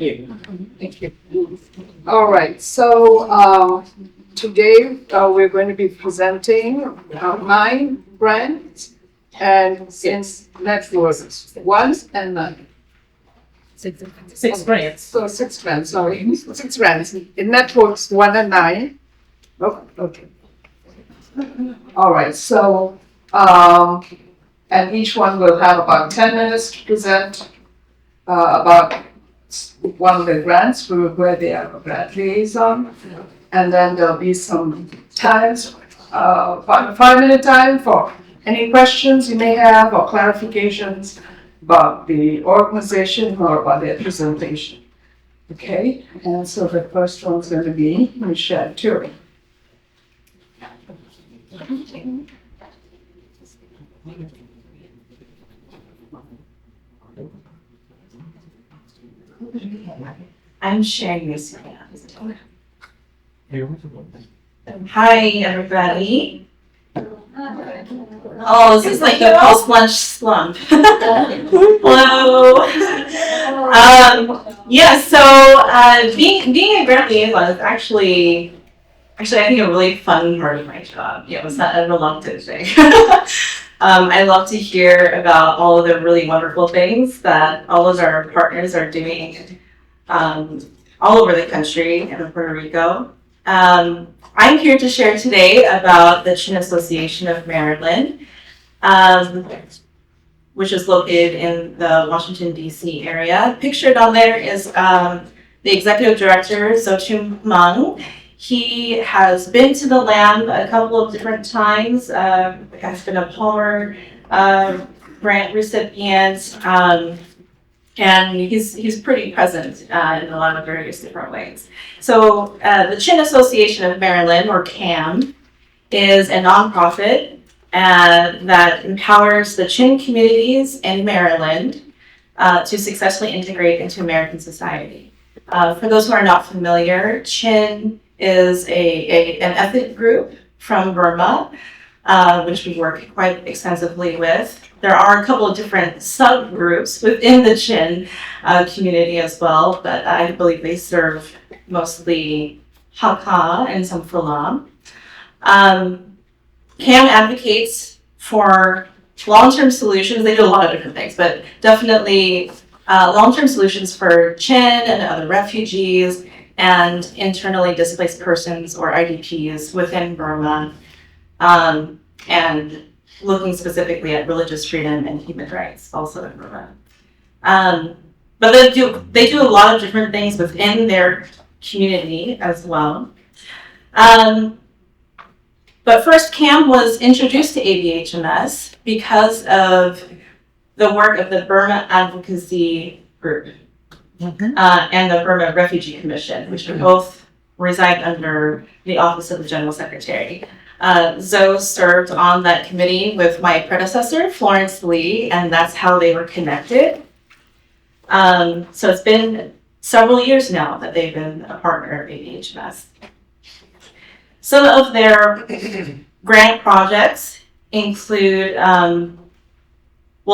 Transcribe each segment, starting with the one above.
Thank you. All right, so today we're going to be presenting 9 grants and it's networks, 1 and 9. Six grants. So 6 grants, sorry, 6 grants. In networks 1 and 9. Oh, okay. All right, so and each one will have about 10 minutes to present about one of the grants where they are a grant liaison, and then there'll be some times, 5-minute time for any questions you may have or clarifications about the organization or about their presentation. Okay, and so the first one's going to be Michelle Turi. I'm sharing this. Hi, everybody. Oh, this is like the post-lunch slump. Hello. Being a grant liaison is actually I think a really fun part of my job. It's not a reluctant thing. I love to hear about all of the really wonderful things that all of our partners are doing all over the country and in Puerto Rico. I'm here to share today about the Chin Association of Maryland, which is located in the Washington, D.C. area. Pictured on there is the executive director, Zochun Meng. He has been to the land a couple of different times, has been a Palmer grant recipient, and he's pretty present in a lot of various different ways. So the Chin Association of Maryland, or CAM, is a nonprofit that empowers the Chin communities in Maryland to successfully integrate into American society. For those who are not familiar, Chin is an ethnic group from Burma, which we work quite extensively with. There are a couple of different subgroups within the Chin community as well, but I believe they serve mostly Hakka and some Falam. CAM advocates for long-term solutions. They do a lot of different things, but definitely long-term solutions for Chin and other refugees and internally displaced persons or IDPs within Burma, and looking specifically at religious freedom and human rights also in Burma. But they do a lot of different things within their community as well. But first, CAM was introduced to ABHMS because of the work of the Burma Advocacy Group. And the Burma Refugee Commission, which both reside under the Office of the General Secretary. Zoe served on that committee with my predecessor, Florence Lee, and that's how they were connected. So it's been several years now that they've been a partner of ABHMS. Some of their grant projects include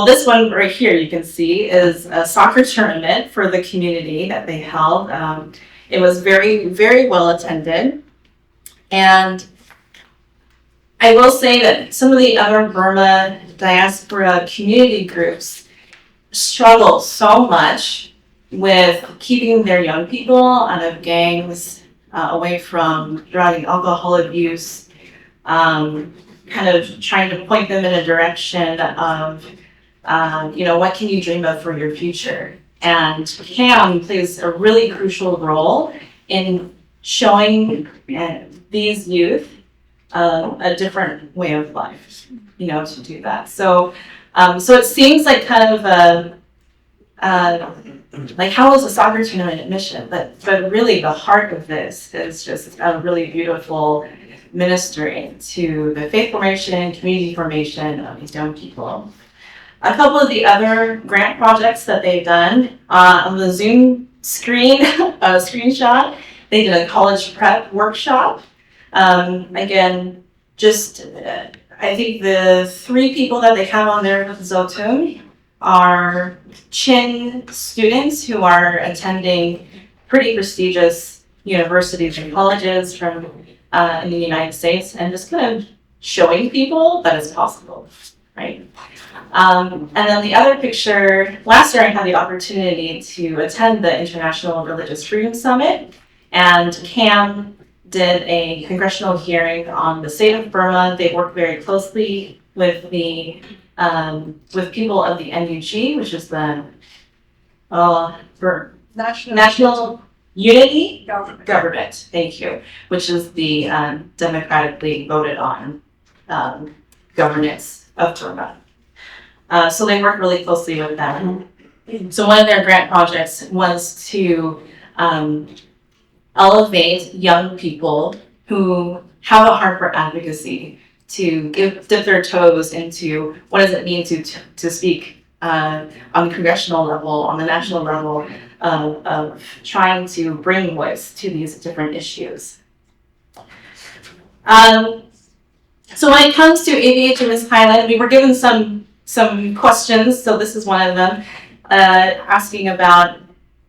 this one right here you can see is a soccer tournament for the community that they held. It was very, very well attended. And I will say that some of the other Burma diaspora community groups struggle so much with keeping their young people out of gangs, away from drug and alcohol abuse, kind of trying to point them in a direction of what can you dream of for your future? And CAM plays a really crucial role in showing these youth a different way of life, to do that. So it seems like kind of like how is a soccer tournament admission? But really the heart of this is just a really beautiful ministering to the faith formation, community formation of these young people. A couple of the other grant projects that they've done, on the Zoom screenshot, they did a college prep workshop. Again, just I think the 3 people that they have on there with Zotum are Chin students who are attending pretty prestigious universities and colleges from in the United States, and just kind of showing people that it's possible, right? And then the other picture, last year I had the opportunity to attend the International Religious Freedom Summit, and CAM did a congressional hearing on the state of Burma. They worked very closely with the with people of the NUG, which is the National Unity Government. Thank you, which is the democratically voted on governance of Burma. So they work really closely with them. So one of their grant projects was to elevate young people who have a heart for advocacy to dip their toes into what does it mean to speak on the congressional level, on the national level, of trying to bring voice to these different issues. So when it comes to ABHMS Highland, we were given some questions, so this is one of them, asking about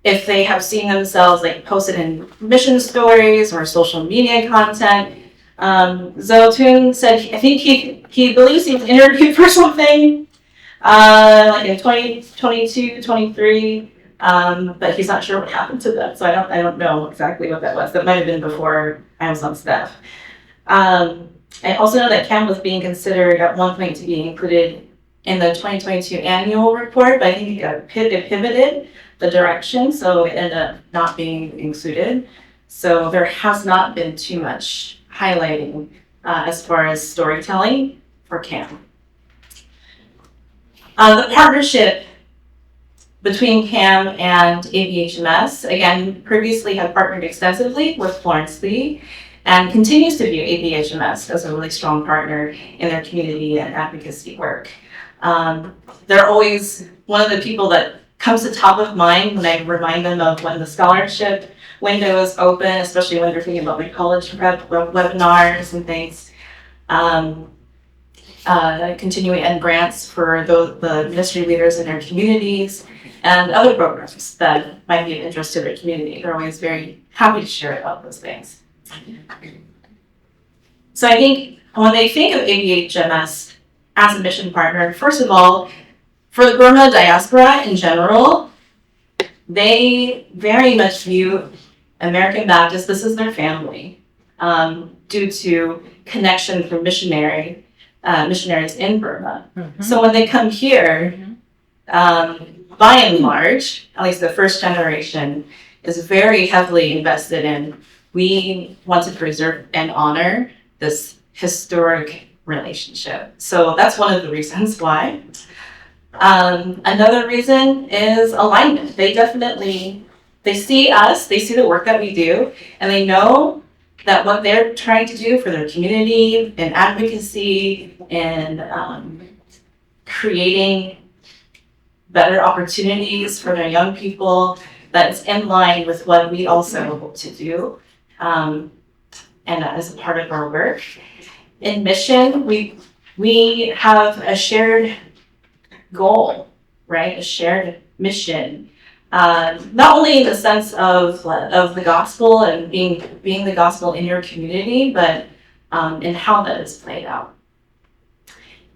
if they have seen themselves like posted in mission stories or social media content. Zotun said I think he believes he was interviewed for something like in 2022, 23, but he's not sure what happened to them, so I don't know exactly what that was. That might have been before I was on staff. I also know that CAM was being considered at one point to be included in the 2022 annual report, but I think it pivoted the direction, so it ended up not being included. So there has not been too much highlighting as far as storytelling for CAM. The partnership between CAM and ABHMS, again, previously had partnered extensively with Florence Lee and continues to view ABHMS as a really strong partner in their community and advocacy work. They're always one of the people that comes to top of mind when I remind them of when the scholarship window is open, especially when they're thinking about like college prep webinars and things. Continuing end grants for the ministry leaders in their communities and other programs that might be of interest to their community. They're always very happy to share about those things. So I think when they think of ABHMS as a mission partner, first of all, for the Burma diaspora in general, they very much view American Baptists, this is their family, due to connection from missionaries in Burma. Mm-hmm. So when they come here, by and large, at least the first generation, is very heavily invested in, we want to preserve and honor this historic relationship. So that's one of the reasons why. Another reason is alignment. They see us, they see the work that we do, and they know that what they're trying to do for their community and advocacy and creating better opportunities for their young people, that's in line with what we also hope to do, and as a part of our work. In mission, we have a shared goal, right? A shared mission. Not only in the sense of the gospel and being the gospel in your community, but in how that is played out.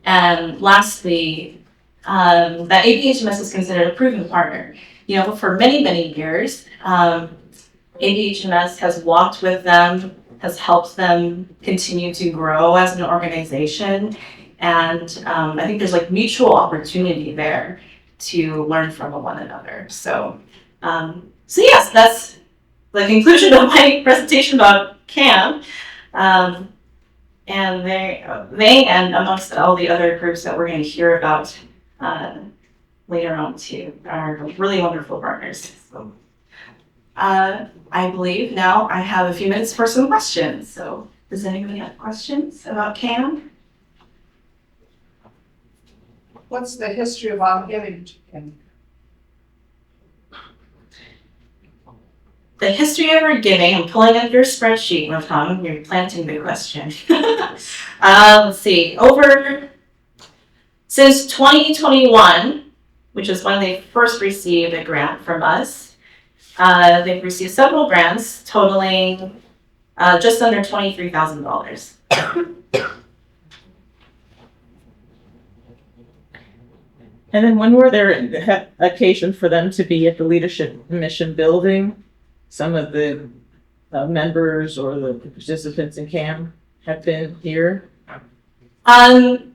And lastly, that ABHMS is considered a proven partner. You know, for many, many years, ABHMS has walked with them, has helped them continue to grow as an organization. And I think there's like mutual opportunity there to learn from one another. So yes, that's the conclusion of my presentation about CAM. And they and amongst all the other groups that we're going to hear about later on too are really wonderful partners. So I believe now I have a few minutes for some questions. So does anybody have questions about CAM? What's the history of our giving to CAM? The history of our giving, I'm pulling up your spreadsheet, Tom, you're planting the question. Let's see, since 2021, which is when they first received a grant from us. They've received several grants totaling just under $23,000. And then when were there occasion for them to be at the Leadership Mission building? Some of the members or the participants in CAM have been here. Zotum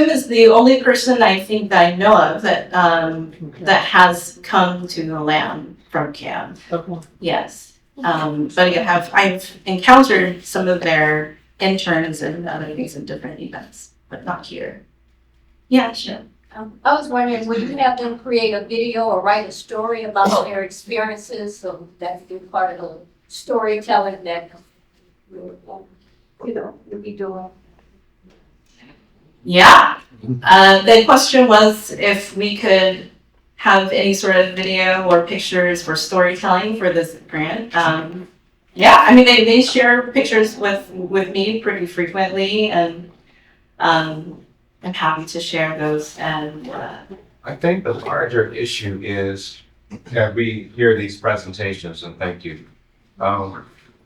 is the only person I think that I know of that that has come to the land from CAM. Okay. Yes. But again, I've encountered some of their interns and other things in different events, but not here. Yeah, sure. I was wondering, would you have them create a video or write a story about their experiences, so that could be part of the storytelling that you'll be doing? Yeah. The question was if we could have any sort of video or pictures for storytelling for this grant. Yeah, I mean, they share pictures with me pretty frequently, and I'm happy to share those. And I think the larger issue is, that we hear these presentations, and thank you,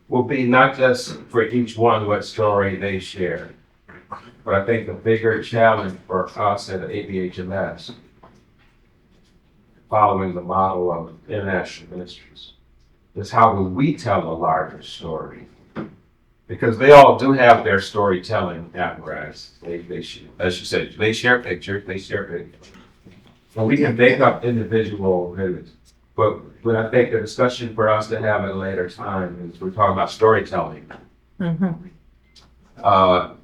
will be not just for each one what story they share, but I think the bigger challenge for us at ABHMS, following the model of international ministries, is how will we tell a larger story? Because they all do have their storytelling apparatus. As you said, they share pictures, And we can make up individual videos. But I think the discussion for us to have at a later time is we're talking about storytelling. Mm-hmm.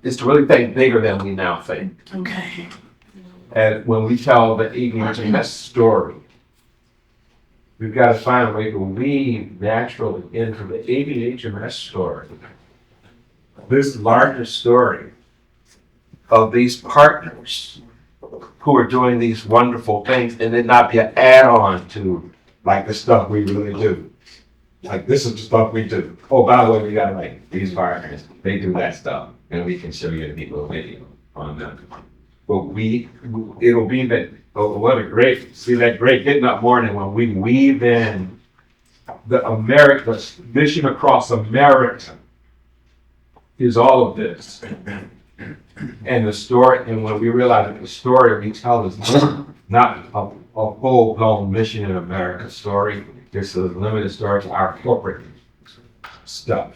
Is to really think bigger than we now think. okay. And when we tell the ABHMS story, we've got to find a way to weave naturally into the ABHMS story this larger story of these partners who are doing these wonderful things, and then not be an add-on to like the stuff we really do. Like, this is the stuff we do. Oh, by the way, we got like these partners, they do that stuff, and we can show you a video on them. But it'll be that, oh, what a great, see that great getting up morning when we weave in the mission across America is all of this. And the story, and when we realize that the story we tell is not a full-blown mission in America story, it's a limited story to our corporate stuff.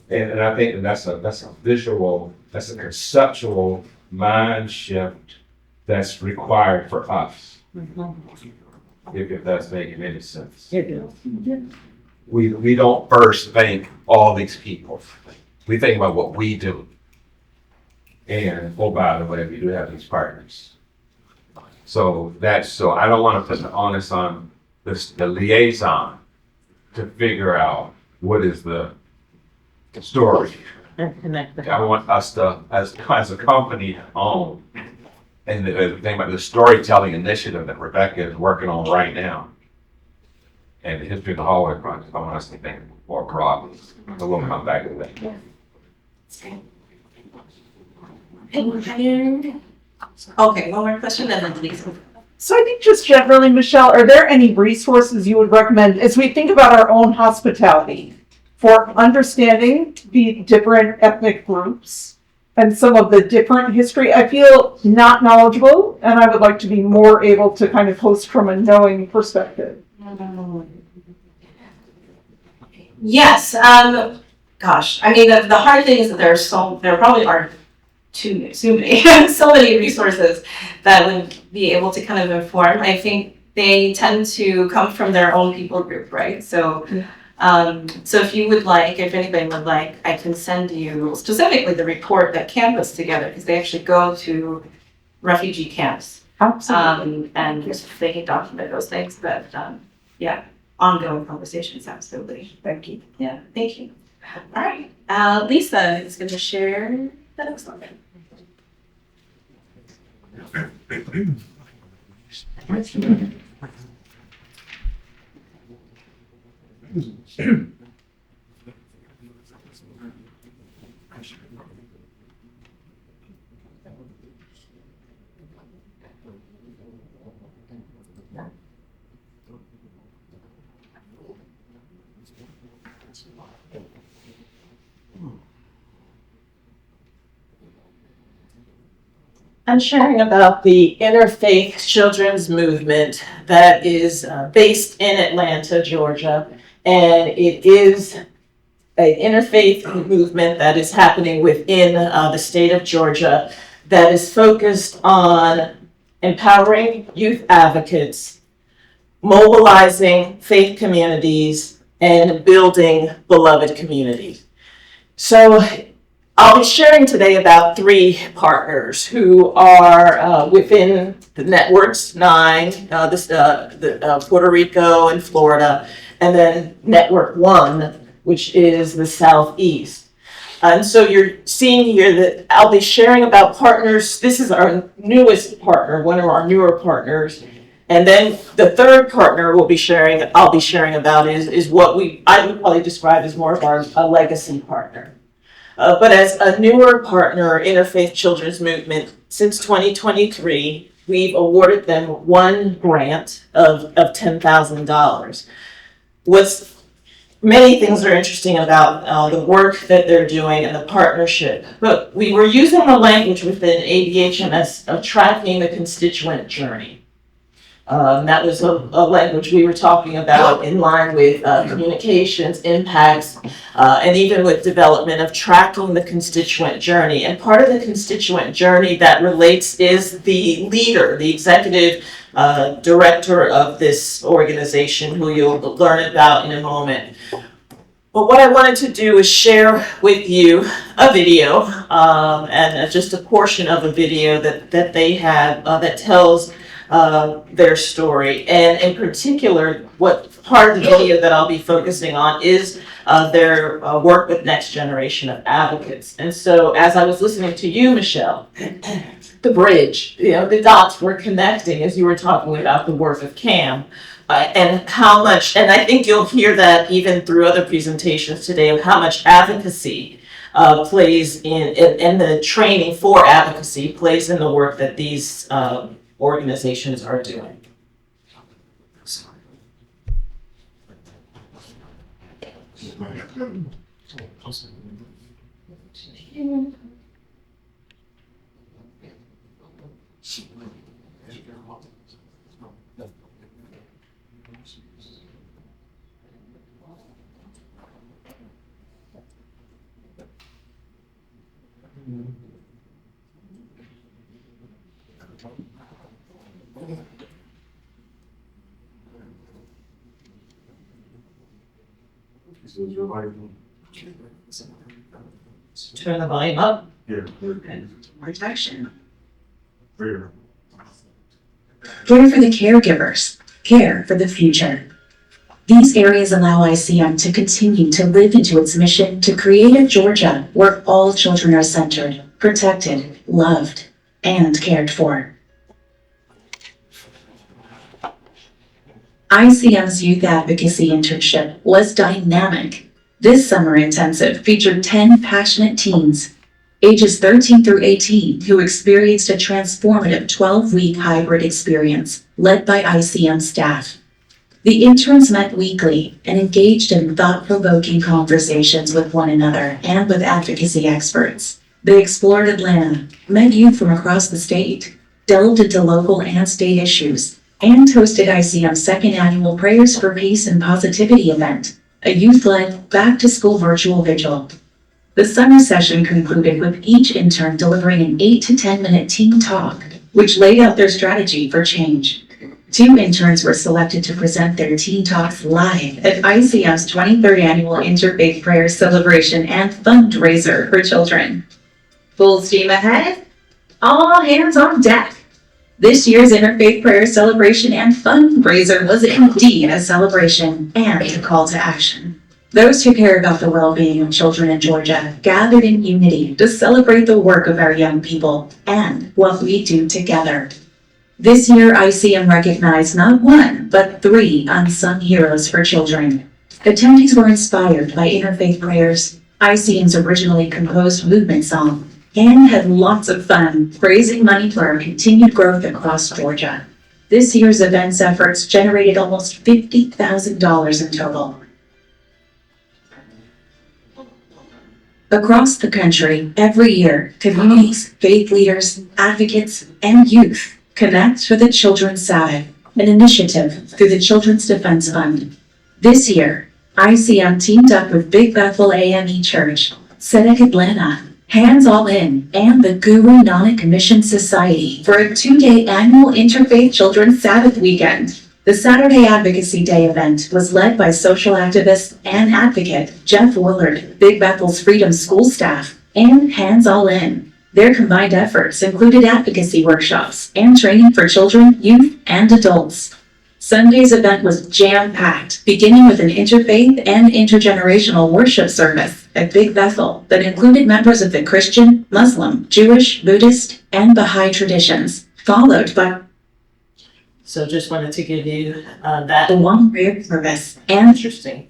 And I think that's a visual, that's a conceptual mind shift that's required for us. If that's making any sense. It is. We don't first think all these people. We think about what we do. And, oh, by the way, we do have these partners. So I don't want to put the onus on the liaison to figure out what is the story. And connect the I want us to, as a company, own. And the thing about the storytelling initiative that Rebecca is working on right now, and the History of the Hallway Project, I want us to think more broadly. So we'll come back to that. Okay, one more question, and then please. So I think just generally, Michelle, are there any resources you would recommend as we think about our own hospitality for understanding the different ethnic groups and some of the different history? I feel not knowledgeable, and I would like to be more able to kind of host from a knowing perspective. Yes. Gosh, I mean, the hard thing is that there probably are too many, so many resources that would be able to kind of inform. I think they tend to come from their own people group, right? So, so if anybody would like, I can send you specifically the report that CAM puts together, because they actually go to refugee camps. Absolutely. And they can document those things, but yeah, ongoing conversations, absolutely. Thank you. Yeah, thank you. All right, Lisa is going to share the next one. I'm sharing about the interfaith children's movement that is based in Atlanta, Georgia. And it is an interfaith movement that is happening within the state of Georgia that is focused on empowering youth advocates, mobilizing faith communities, and building beloved communities. So I'll be sharing today about 3 partners who are within the Networks 9, Puerto Rico and Florida, and then Network 1, which is the Southeast. And so you're seeing here that I'll be sharing about partners. This is our newest partner, one of our newer partners. And then the third partner I'll be sharing about is what I would probably describe as more of a legacy partner. But as a newer partner, Interfaith Children's Movement, since 2023, we've awarded them 1 grant of $10,000. Many things are interesting about the work that they're doing and the partnership, but we were using the language within ABHMS of tracking the constituent journey. That was a language we were talking about in line with communications, impacts, and even with development of tracking the constituent journey. And part of the constituent journey that relates is the leader, the executive director of this organization, who you'll learn about in a moment. But what I wanted to do is share with you a video, and just a portion of a video that they have that tells their story. And in particular, what part of the video that I'll be focusing on is their work with next generation of advocates. And so as I was listening to you, Michelle, the bridge, the dots were connecting as you were talking about the work of CAM. And how much, and I think you'll hear that even through other presentations today, of how much advocacy plays in the training for advocacy plays in the work that these organizations are doing. Turn the volume up. Protection. Care for the caregivers. Care for the future. These areas allow ICM to continue to live into its mission to create a Georgia where all children are centered, protected, loved, and cared for. ICM's youth advocacy internship was dynamic. This summer intensive featured 10 passionate teens, ages 13 through 18, who experienced a transformative 12-week hybrid experience led by ICM staff. The interns met weekly and engaged in thought-provoking conversations with one another and with advocacy experts. They explored Atlanta, met youth from across the state, delved into local and state issues, and hosted ICM's second annual Prayers for Peace and Positivity event, a youth-led back-to-school virtual vigil. The summer session concluded with each intern delivering an 8 to 10 minute team talk, which laid out their strategy for change. 2 interns were selected to present their teen talks live at ICM's 23rd annual Interfaith Prayer Celebration and Fundraiser for Children. Full steam ahead, all hands on deck. This year's Interfaith Prayer Celebration and Fundraiser was indeed a celebration and a call to action. Those who care about the well-being of children in Georgia gathered in unity to celebrate the work of our young people and what we do together. This year, ICM recognized not 1, but 3 unsung heroes for children. Attendees were inspired by interfaith prayers, ICM's originally composed movement song, and had lots of fun raising money for our continued growth across Georgia. This year's events efforts generated almost $50,000 in total. Across the country, every year, communities, faith leaders, advocates, and youth connect for the Children's Sabbath, an initiative through the Children's Defense Fund. This year, ICM teamed up with Big Bethel AME Church, Sedek Atlanta, Hands All In, and the Guru Nanak Mission Society for a 2-day annual Interfaith Children's Sabbath weekend. The Saturday Advocacy Day event was led by social activist and advocate Jeff Willard, Big Bethel's Freedom School staff, and Hands All In. Their combined efforts included advocacy workshops and training for children, youth, and adults. Sunday's event was jam-packed, beginning with an interfaith and intergenerational worship service at Big Bethel that included members of the Christian, Muslim, Jewish, Buddhist, and Baha'i traditions, followed by So just wanted to give you that the one prayer service and interesting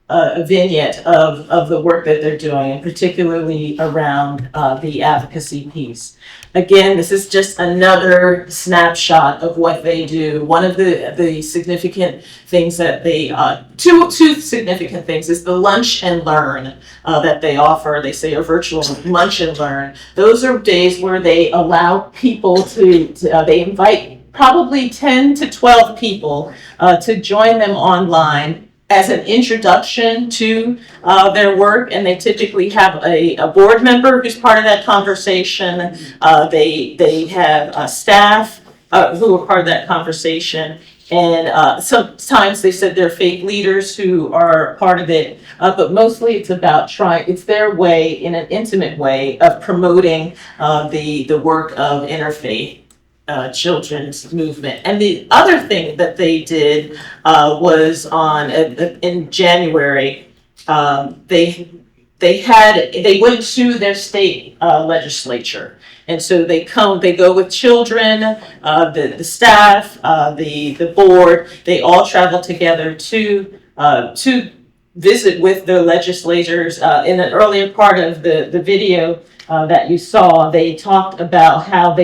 vignette of the work that they're doing, and particularly around the advocacy piece. Again, this is just another snapshot of what they do. One of the significant things that they, two significant things is the lunch and learn that they offer. They say a virtual lunch and learn. Those are days where they allow people they invite probably 10 to 12 people to join them online as an introduction to their work, and they typically have a board member who's part of that conversation. They have staff who are part of that conversation, and sometimes they said they're faith leaders who are part of it, but mostly it's about it's their way, in an intimate way, of promoting the work of interfaith children's movement. And the other thing that they did was in January, they went to their state legislature. And so they go with children, the staff, the board. They all travel together to visit with the legislators. In an earlier part of the video that you saw, they talked about how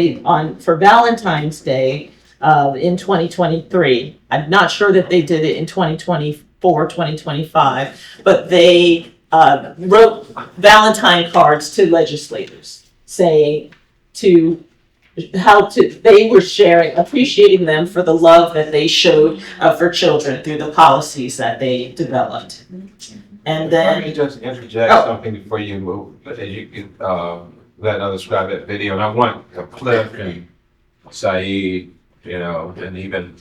for Valentine's Day in 2023, I'm not sure that they did it in 2024, 2025, but they wrote Valentine cards to legislators saying they were appreciating them for the love that they showed for children through the policies that they developed. And then, let me just interject something before you move, but you can let others describe that video. And I want Cliff and Saeed, and even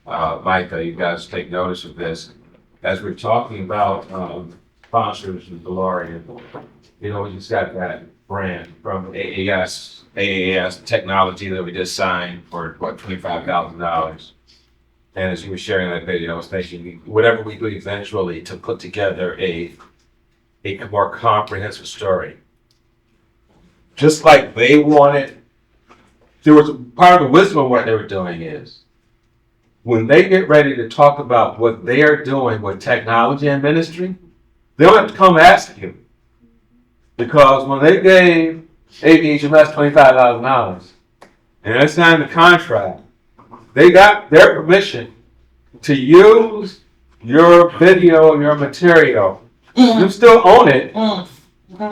Micah, you guys take notice of this. As we're talking about sponsors and DeLorean, we just got that brand from AAS technology that we just signed for $25,000. And as you were sharing that video, I was thinking, whatever we do eventually to put together a more comprehensive story. Just like they wanted, there was a part of the wisdom of what they were doing is, when they get ready to talk about what they are doing with technology and ministry, they don't have to come ask you. Because when they gave ABHMS $25,000 and they signed the contract, they got their permission to use your video, your material. You still own it,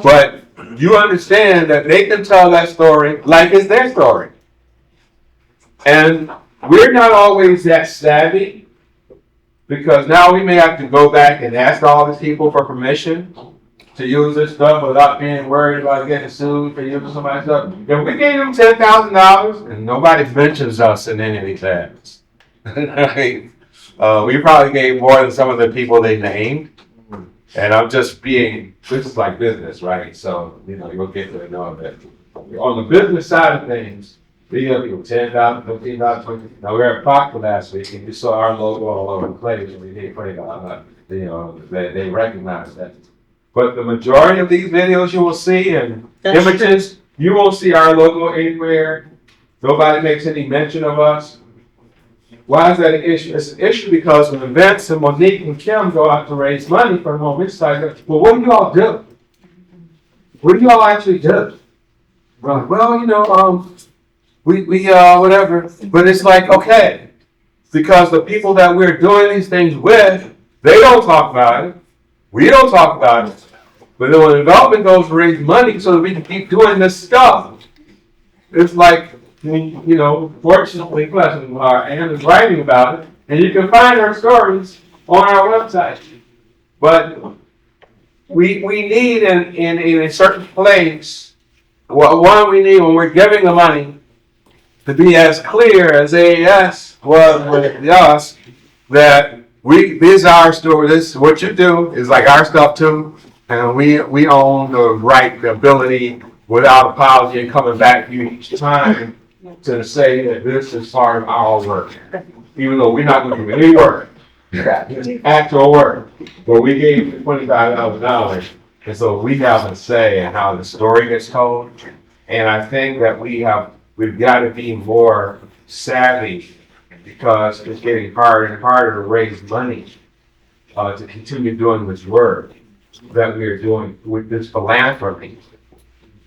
but you understand that they can tell that story like it's their story. And we're not always that savvy, because now we may have to go back and ask all these people for permission to use this stuff without being worried about getting sued for using somebody's stuff. If we gave them $10,000 and nobody mentions us in any of these ads, we probably gave more than some of the people they named. And I'm just this is like business, right? So, you'll get to know that. On the business side of things, we give people $10,000, $15,000, $20,000. Now, we were at Proctor last week, and you saw our logo all over the place, and we did $20,000. They recognize that. But the majority of these videos you will see and images, you won't see our logo anywhere. Nobody makes any mention of us. Why is that an issue? It's an issue because when Vince and Monique and Kim go out to raise money for the Home Reach Society, well, what do you all do? What do you all actually do? We're like, well, we whatever. But it's like, okay, because the people that we're doing these things with, they don't talk about it. We don't talk about it. But then when the development goes to raise money so that we can keep doing this stuff, it's like, fortunately, Ann is writing about it, and you can find our stories on our website. But we need in a certain place, one, we need when we're giving the money to be as clear as AAS was with us, that this is our story, this is what you do, is like our stuff too, and we own the right, the ability, without apology and coming back to you each time to say that this is part of our work. Even though we're not going to do any work, actual work, but we gave you $25,000, and so we have a say in how the story gets told. And I think that we've got to be more savvy, because it's getting harder and harder to raise money to continue doing this work that we're doing with this philanthropy.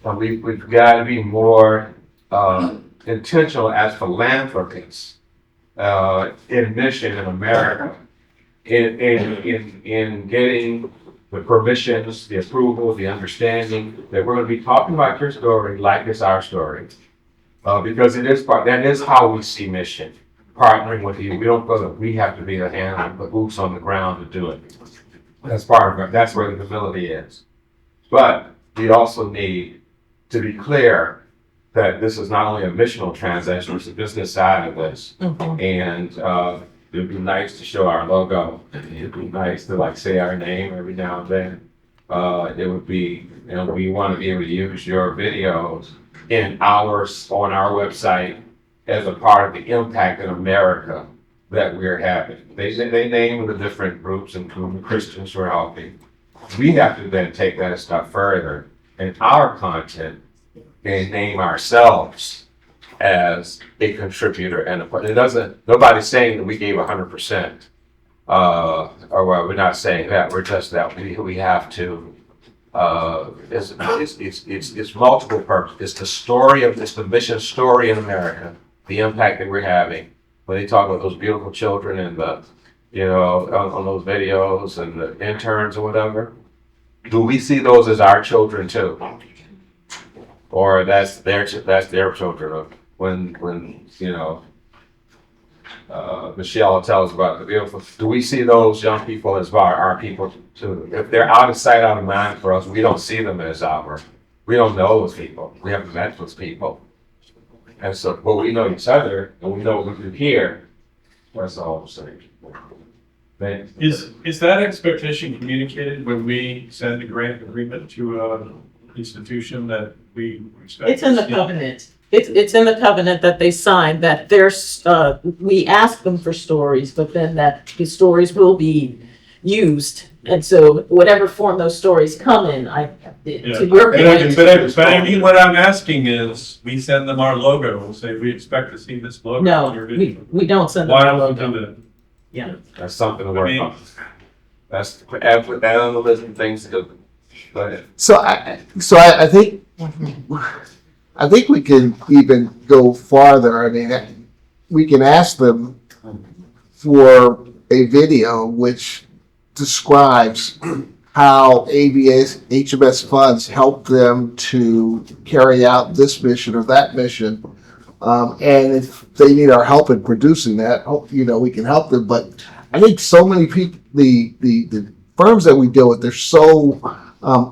We've got to be more intentional as philanthropists in mission in America, in getting the permissions, the approval, the understanding that we're going to be talking about your story like it's our story, because that is how we see mission. Partnering with you, we don't feel that we have to be the hand, the boots on the ground to do it. That's part of it. That's where the humility is. But we also need to be clear that this is not only a missional transaction, it's a business side of this. Mm-hmm. And it'd be nice to show our logo. It'd be nice to say our name every now and then. It would be, we want to be able to use your videos on our website as a part of the impact in America that we're having. They name the different groups, including Christians who are helping. We have to then take that a step further in our content and name ourselves as a contributor. And nobody's saying that we gave 100%. Or we're not saying that. We're just that we have to. It's multiple purposes. It's the story it's the mission story in America. The impact that we're having. When they talk about those beautiful children and on those videos and the interns or whatever, do we see those as our children too? Or that's their children? When Michelle tells about the beautiful, do we see those young people as our people too? If they're out of sight, out of mind for us, we don't see them as our. We don't know those people. We haven't met those people. And so, but we know each other, and we know what we do here. That's all I'm saying. Is that expectation communicated when we send a grant agreement to an institution that we expect? It's in the covenant. It's in the covenant that they signed, that we ask them for stories, but then that the stories will be used. And so whatever form those stories come in, to your point. But I mean, what I'm asking is, we send them our logo and say, we expect to see this logo. No, we don't send them Why our don't we logo. do that? Yeah. That's something to work on. That's put that on the list of things to do. Go ahead. So I think we can even go farther. I mean, we can ask them for a video which describes how ABHMS funds help them to carry out this mission or that mission. And if they need our help in producing that, we can help them. But I think so many people, the firms that we deal with, they're so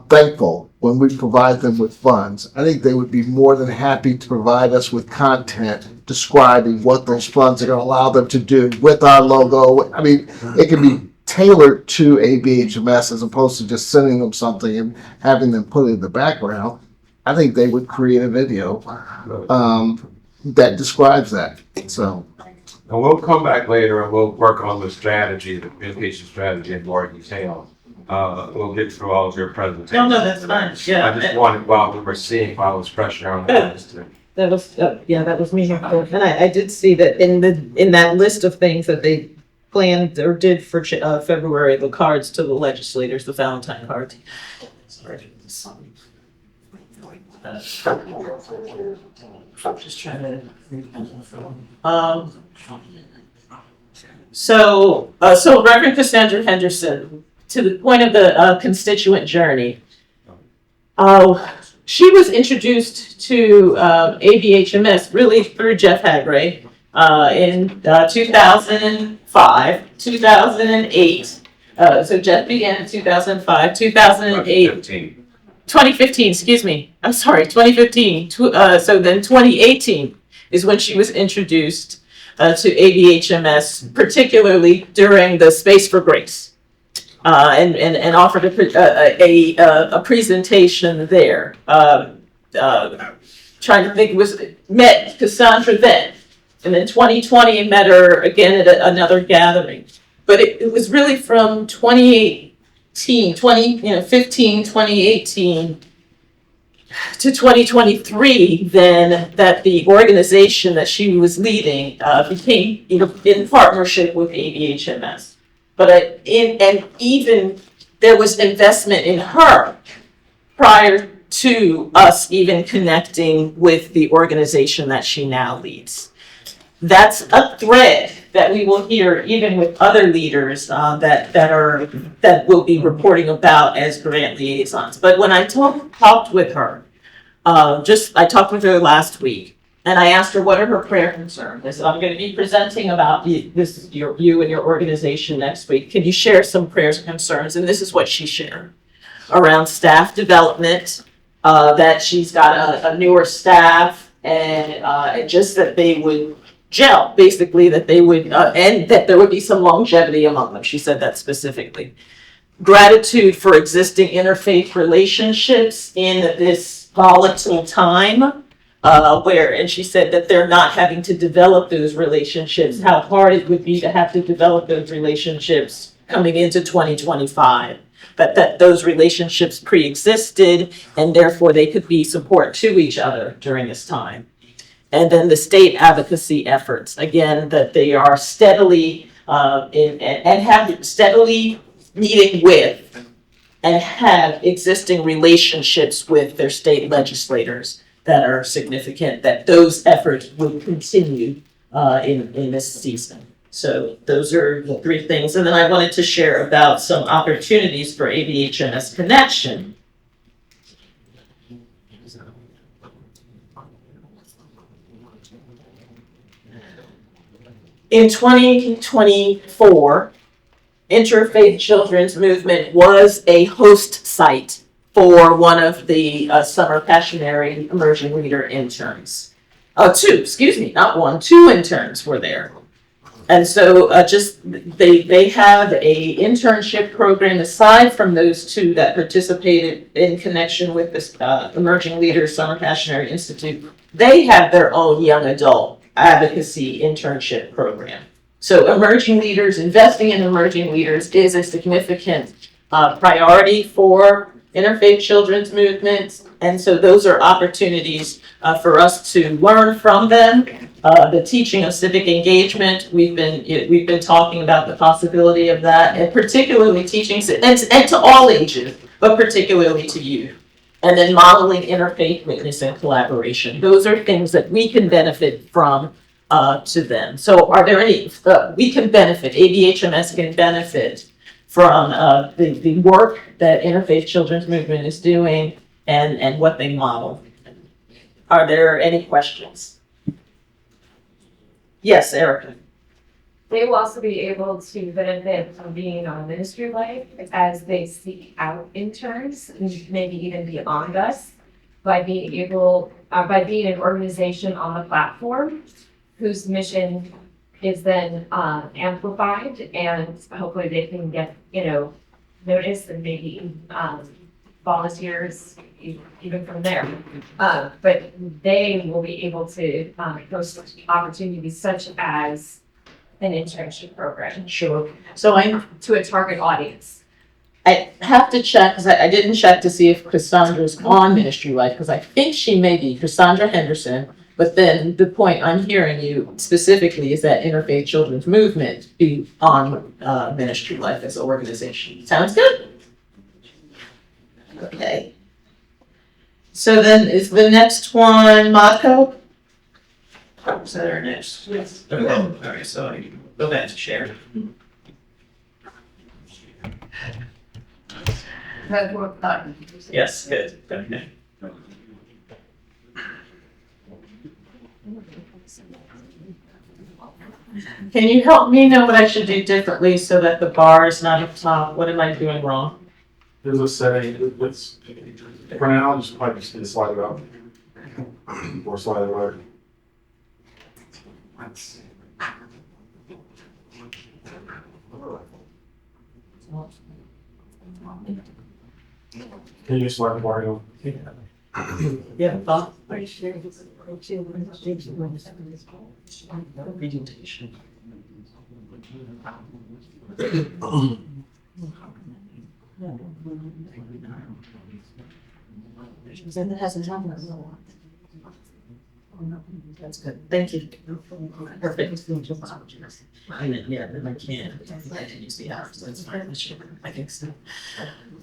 thankful when we provide them with funds. I think they would be more than happy to provide us with content describing what those funds are going to allow them to do with our logo. I mean, it can be tailored to ABHMS as opposed to just sending them something and having them put it in the background. I think they would create a video that describes that. So, and we'll come back later and we'll work on the strategy, the communication strategy in more detail. We'll get through all of your presentations. No, that's fine. Yeah. I just wanted, while we were seeing all this pressure on us to. That was me. And I did see that in that list of things that they planned or did for February, the cards to the legislators, the Valentine cards. Sorry. Just trying to. So Reverend Cassandra Henderson, to the point of the constituent journey, She was introduced to ABHMS really through Jeff Hagray in 2005, 2008. So Jeff began in 2005, 2008. 2015, excuse me. I'm sorry, 2015. So then 2018 is when she was introduced to ABHMS, particularly during the Space for Grace, and offered a presentation there. Trying to think, met Cassandra then, and then 2020 met her again at another gathering. But it was really from 2018, 2018 to 2023, then that the organization that she was leading became, in partnership with ABHMS. But even there was investment in her prior to us even connecting with the organization that she now leads. That's a thread that we will hear even with other leaders that will be reporting about as grant liaisons. But when I talked with her, I talked with her last week, and I asked her what are her prayer concerns. I said, I'm going to be presenting about you and your organization next week. Can you share some prayers and concerns? And this is what she shared around staff development, that she's got a newer staff, and just that they would gel, basically, that they would, and that there would be some longevity among them. She said that specifically. Gratitude for existing interfaith relationships in this volatile time, and she said that they're not having to develop those relationships, how hard it would be to have to develop those relationships coming into 2025. But that those relationships pre-existed, and therefore they could be support to each other during this time. And then the state advocacy efforts, again, that they are steadily and have steadily meeting with and have existing relationships with their state legislators that are significant, that those efforts will continue in this season. So those are the three things. And then I wanted to share about some opportunities for ABHMS Connection. In 2024, Interfaith Children's Movement was a host site for one of the Summer Passionary Emerging Leader interns. Two interns were there. And so they have a internship program aside from those two that participated in connection with this Emerging Leaders Summer Passionary Institute. They have their own young adult advocacy internship program. So investing in emerging leaders is a significant priority for Interfaith Children's Movement. And so those are opportunities for us to learn from them. The teaching of civic engagement, we've been talking about the possibility of that, and particularly teaching, and to all ages, but particularly to youth. And then modeling interfaith witness and collaboration. Those are things that we can benefit from to them. So are there any, ABHMS can benefit from the work that Interfaith Children's Movement is doing and what they model. Are there any questions? Yes, Erica. They will also be able to benefit from being on Ministry Life as they seek out interns, maybe even beyond us, by being an organization on the platform whose mission is then amplified, and hopefully they can get noticed and maybe volunteers even from there. But they will be able to host opportunities such as an internship program. Sure. So to a target audience. I have to check, because I didn't check to see if Cassandra's on Ministry Life, because I think she may be, Cassandra Henderson. But then the point I'm hearing you specifically is that Interfaith Children's Movement be on Ministry Life as an organization. Sounds good? Okay. So then is the next one Modco? Is that our next? Yes. Okay. All right, so I go back to share. Network 9. Yes, good, okay. Can you help me know what I should do differently so that the bar is not up top? What am I doing wrong? There's a setting, it's, for now, just probably just need to slide it up. Or slide it right. Can you slide the bar in? Yeah, thought? Presentation. And it hasn't happened in a while. That's good, thank you. Perfect. Yeah, then I can't use the hours, that's fine, I think so.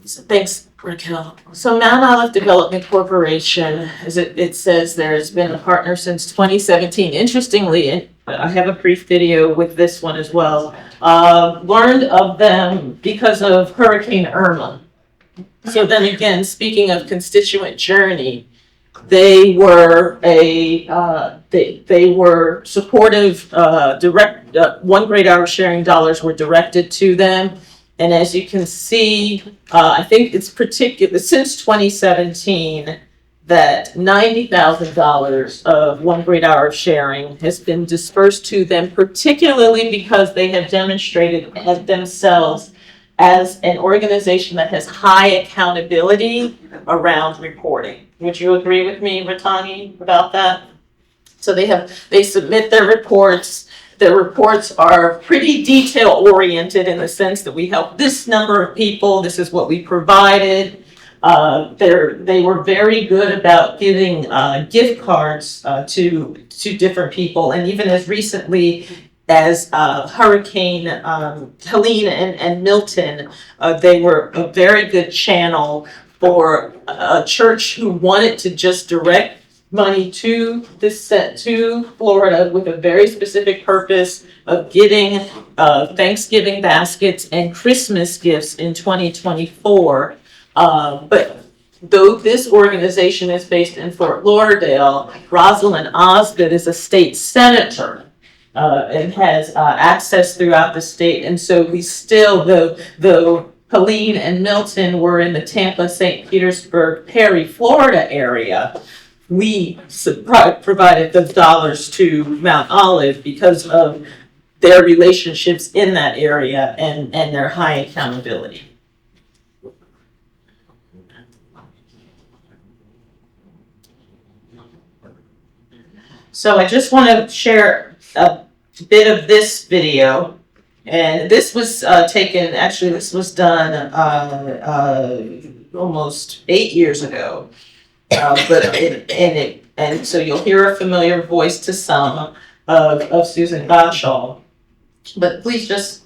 So thanks, Raquel. So Mount Olive Development Corporation, as it says, there's been a partner since 2017. Interestingly, and I have a brief video with this one as well. Learned of them because of Hurricane Irma. So then again, speaking of constituent journey, they were they were supportive, direct, 1 great hour sharing dollars were directed to them. And as you can see, I think it's particular since 2017 that $90,000 of 1 great hour of sharing has been dispersed to them, particularly because they have demonstrated themselves as an organization that has high accountability around reporting. Would you agree with me, Ratani, about that? So they submit their reports. Their reports are pretty detail oriented in the sense that we help this number of people. This is what we provided. They were very good about giving gift cards to different people, and even as recently as Hurricane Helene and Milton, they were a very good channel for a church who wanted to just direct money to Florida with a very specific purpose of getting Thanksgiving baskets and Christmas gifts in 2024. But though this organization is based in Fort Lauderdale, Rosalind Osgood is a state senator and has access throughout the state. And so we still, though Helene and Milton were in the Tampa, St. Petersburg, Perry, Florida area, we provided the dollars to Mount Olive because of their relationships in that area and their high accountability. So I just want to share a bit of this video. And this was taken, actually this was done almost 8 years ago. And so you'll hear a familiar voice to some of Susan Gottschall. But please just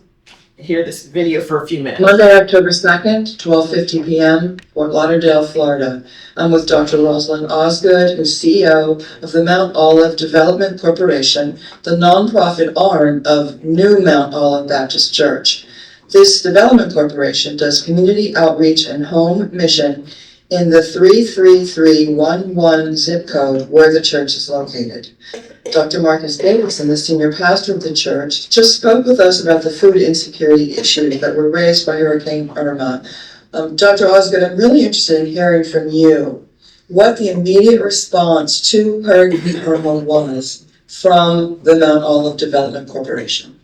hear this video for a few minutes. Monday, October 2nd, 12:50 p.m., Fort Lauderdale, Florida. I'm with Dr. Rosalind Osgood, who's CEO of the Mount Olive Development Corporation, the nonprofit arm of New Mount Olive Baptist Church. This development corporation does community outreach and home mission in the 33311 zip code where the church is located. Dr. Marcus Davidson, the senior pastor of the church, just spoke with us about the food insecurity issues that were raised by Hurricane Irma. Dr. Osgood, I'm really interested in hearing from you what the immediate response to Hurricane Irma was from the Mount Olive Development Corporation.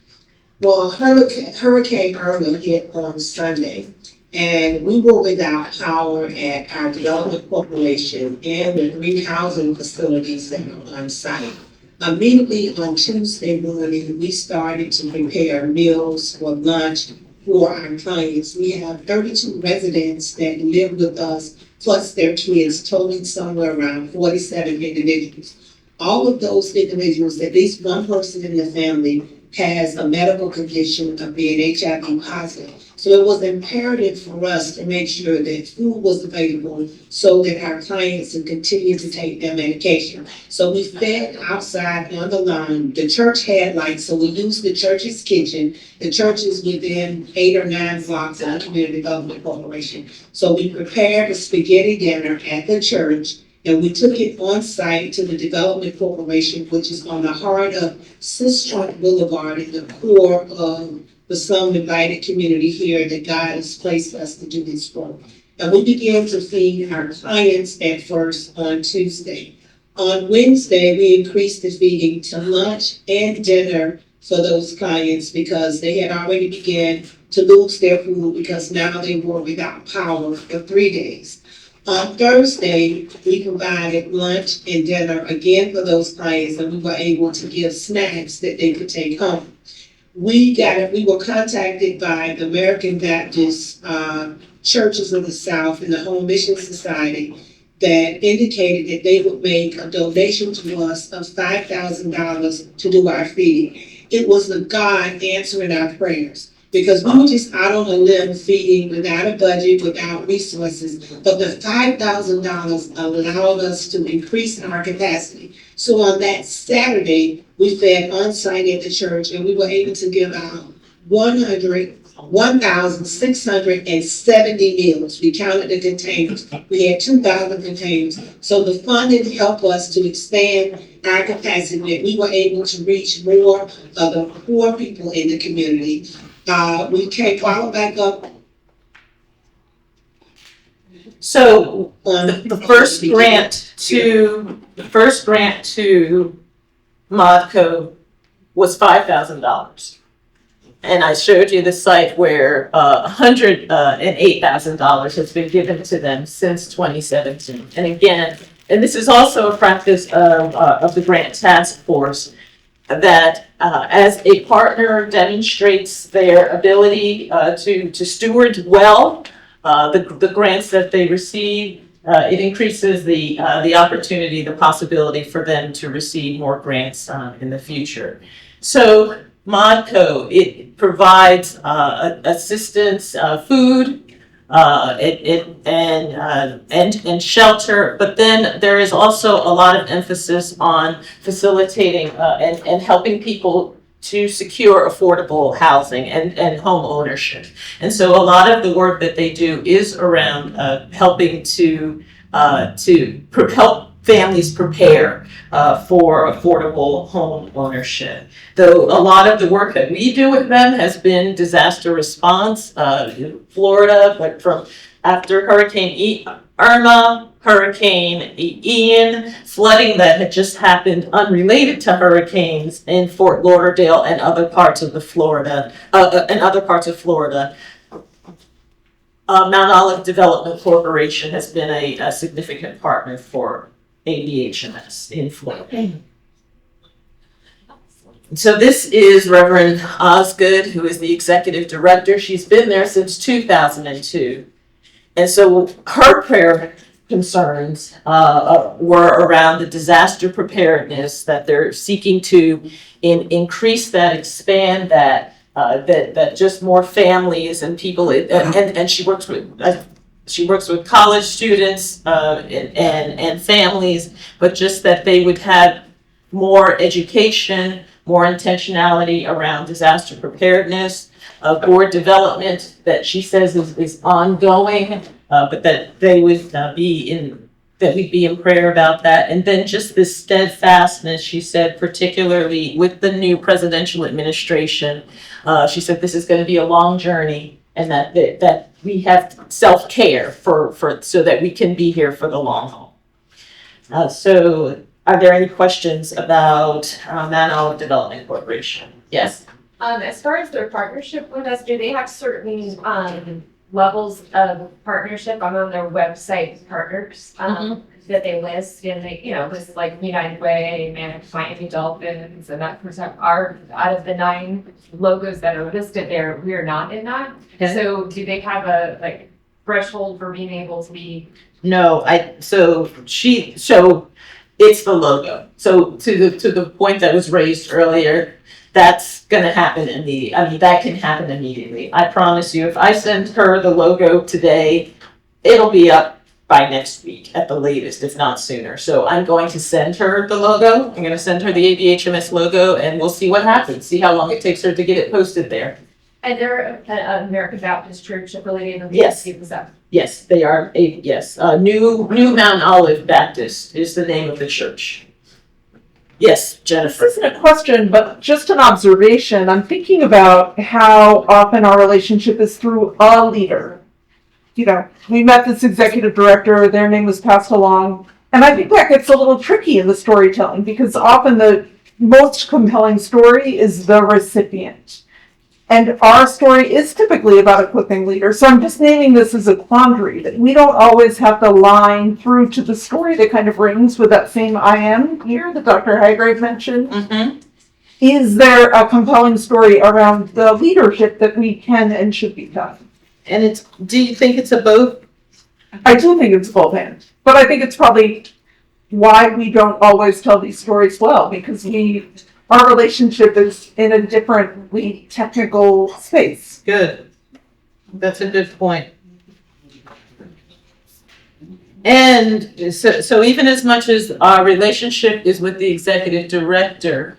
Well, Hurricane Irma hit on Sunday, and we were without power at our development corporation and the 3 housing facilities that are on site. Immediately on Tuesday morning, we started to prepare meals for lunch for our clients. We have 32 residents that live with us, plus their kids, totaling somewhere around 47 individuals. All of those individuals, at least one person in the family, has a medical condition of being HIV positive. So it was imperative for us to make sure that food was available so that our clients would continue to take their medication. So we fed outside on the lawn. The church had lights, so we used the church's kitchen. The church is within 8 or 9 blocks of the Community Development Corporation. So we prepared a spaghetti dinner at the church, and we took it on site to the Development Corporation, which is on the heart of Sistrunk Boulevard in the core of the Slum Divided community here that God has placed us to do this work. And we began to feed our clients at first on Tuesday. On Wednesday, we increased the feeding to lunch and dinner for those clients because they had already begun to lose their food because now they were without power for 3 days. On Thursday, we provided lunch and dinner again for those clients, and we were able to give snacks that they could take home. We were contacted by the American Baptist Churches of the South and the Home Mission Society that indicated that they would make a donation to us of $5,000 to do our feeding. It was the God answering our prayers. Because we were just out on a limb feeding without a budget, without resources. But the $5,000 allowed us to increase our capacity. So on that Saturday, we fed on site at the church, and we were able to give out 1,670 meals. We counted the containers. We had 2,000 containers. So the funding helped us to expand our capacity, that we were able to reach more of the poor people in the community. We can follow back up. So the first grant to Modco was $5,000. And I showed you the site where $108,000 has been given to them since 2017. And again, and this is also a practice of the Grant Task Force, that as a partner demonstrates their ability to steward well the grants that they receive. It increases the opportunity, the possibility for them to receive more grants in the future. So Modco, it provides assistance, food, and shelter, but then there is also a lot of emphasis on facilitating and helping people to secure affordable housing and home ownership. And so a lot of the work that they do is around helping to help families prepare for affordable home ownership. Though a lot of the work that we do with them has been disaster response in Florida, but from after Hurricane Irma, Hurricane Ian, flooding that had just happened unrelated to hurricanes in Fort Lauderdale and other parts of Florida. Mount Olive Development Corporation has been a significant partner for ABHMS in Florida. So this is Reverend Osgood, who is the executive director. She's been there since 2002. And so her prayer concerns were around the disaster preparedness, that they're seeking to increase that, expand that, that just more families and people, and she works with college students and families, but just that they would have more education, more intentionality around disaster preparedness, board development that she says is ongoing, but that they would that we'd be in prayer about that. And then just this steadfastness, she said, particularly with the new presidential administration, she said this is going to be a long journey, and that we have self-care for so that we can be here for the long haul. So are there any questions about Mount Olive Development Corporation? Yes. As far as their partnership with us, do they have certain levels of partnership? I'm on their website, partners that they list, and they list like United Way, Miami Dolphins, and that percent are out of the 9 logos that are listed there. We are not in that. Okay. So do they have a threshold for being able to be? No, so it's the logo. So to the point that was raised earlier, That's gonna happen that can happen immediately. I promise you, if I send her the logo today, it'll be up by next week at the latest, if not sooner. So I'm going to send her the logo. I'm gonna send her the ABHMS logo and we'll see what happens, see how long it takes her to get it posted there. And they're an American Baptist church affiliated with Yes. the Yes, they are, New Mount Olive Baptist is the name of the church. Yes, This Jennifer. isn't a question, but just an observation. I'm thinking about how often our relationship is through a leader. You know, we met this executive director, their name was passed along. And I think that gets a little tricky in the storytelling because often the most compelling story is the recipient. And our story is typically about equipping leaders. So I'm just naming this as a quandary that we don't always have the line through to the story that kind of rings with that same I am here that Dr. Hygrave mentioned. Mm-hmm. Is there a compelling story around the leadership that we can and should become? And do you think it's a both? I do think it's both and, but I think it's probably why we don't always tell these stories well, because our relationship is in a differently technical space. Good. That's a good point. And so even as much as our relationship is with the executive director,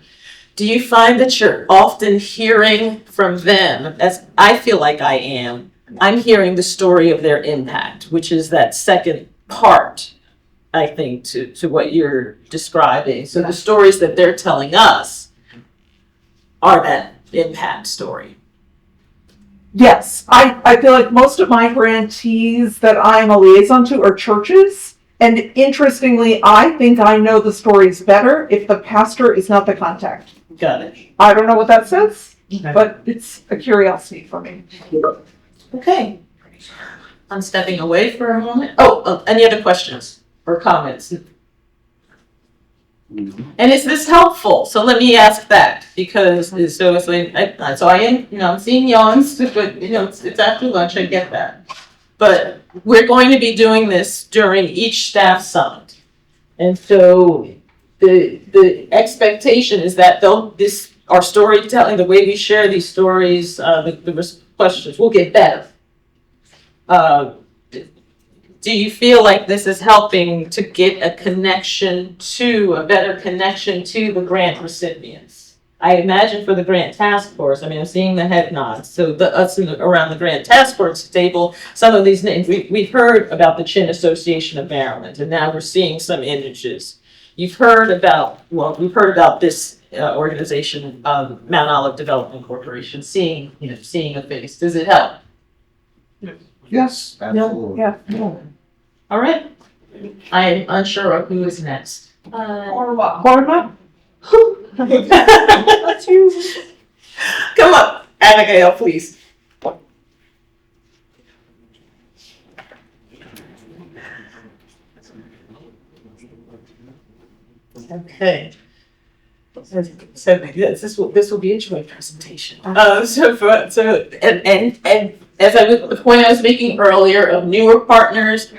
do you find that you're often hearing from them, as I feel like I am, I'm hearing the story of their impact, which is that second part, I think, to what you're describing. So the stories that they're telling us are that impact story. Yes, I feel like most of my grantees that I'm a liaison to are churches. And interestingly, I think I know the stories better if the pastor is not the contact. Got it. I don't know what that says, Okay. but it's a curiosity for me. Okay. I'm stepping away for a moment. Oh, any other questions or comments? And is this helpful? So let me ask that, because I am, I'm seeing yawns, but it's after lunch, I get that. But we're going to be doing this during each staff summit. And so the expectation is that our storytelling, the way we share these stories, the questions will get better. Do you feel like this is helping to get a better connection to the grant recipients? I imagine for the grant task force, I'm seeing the head nods. So around the grant task force table, some of these names, we've heard about the Chin Association of Maryland, and now we're seeing some images. We've heard about this organization, Mount Olive Development Corporation, seeing a face. Does it help? Yes, absolutely. Yeah. All right. I am unsure of who is next. Korma? Come up, Abigail, please. Okay. So this will be a joint presentation. And as the point I was making earlier of newer partners,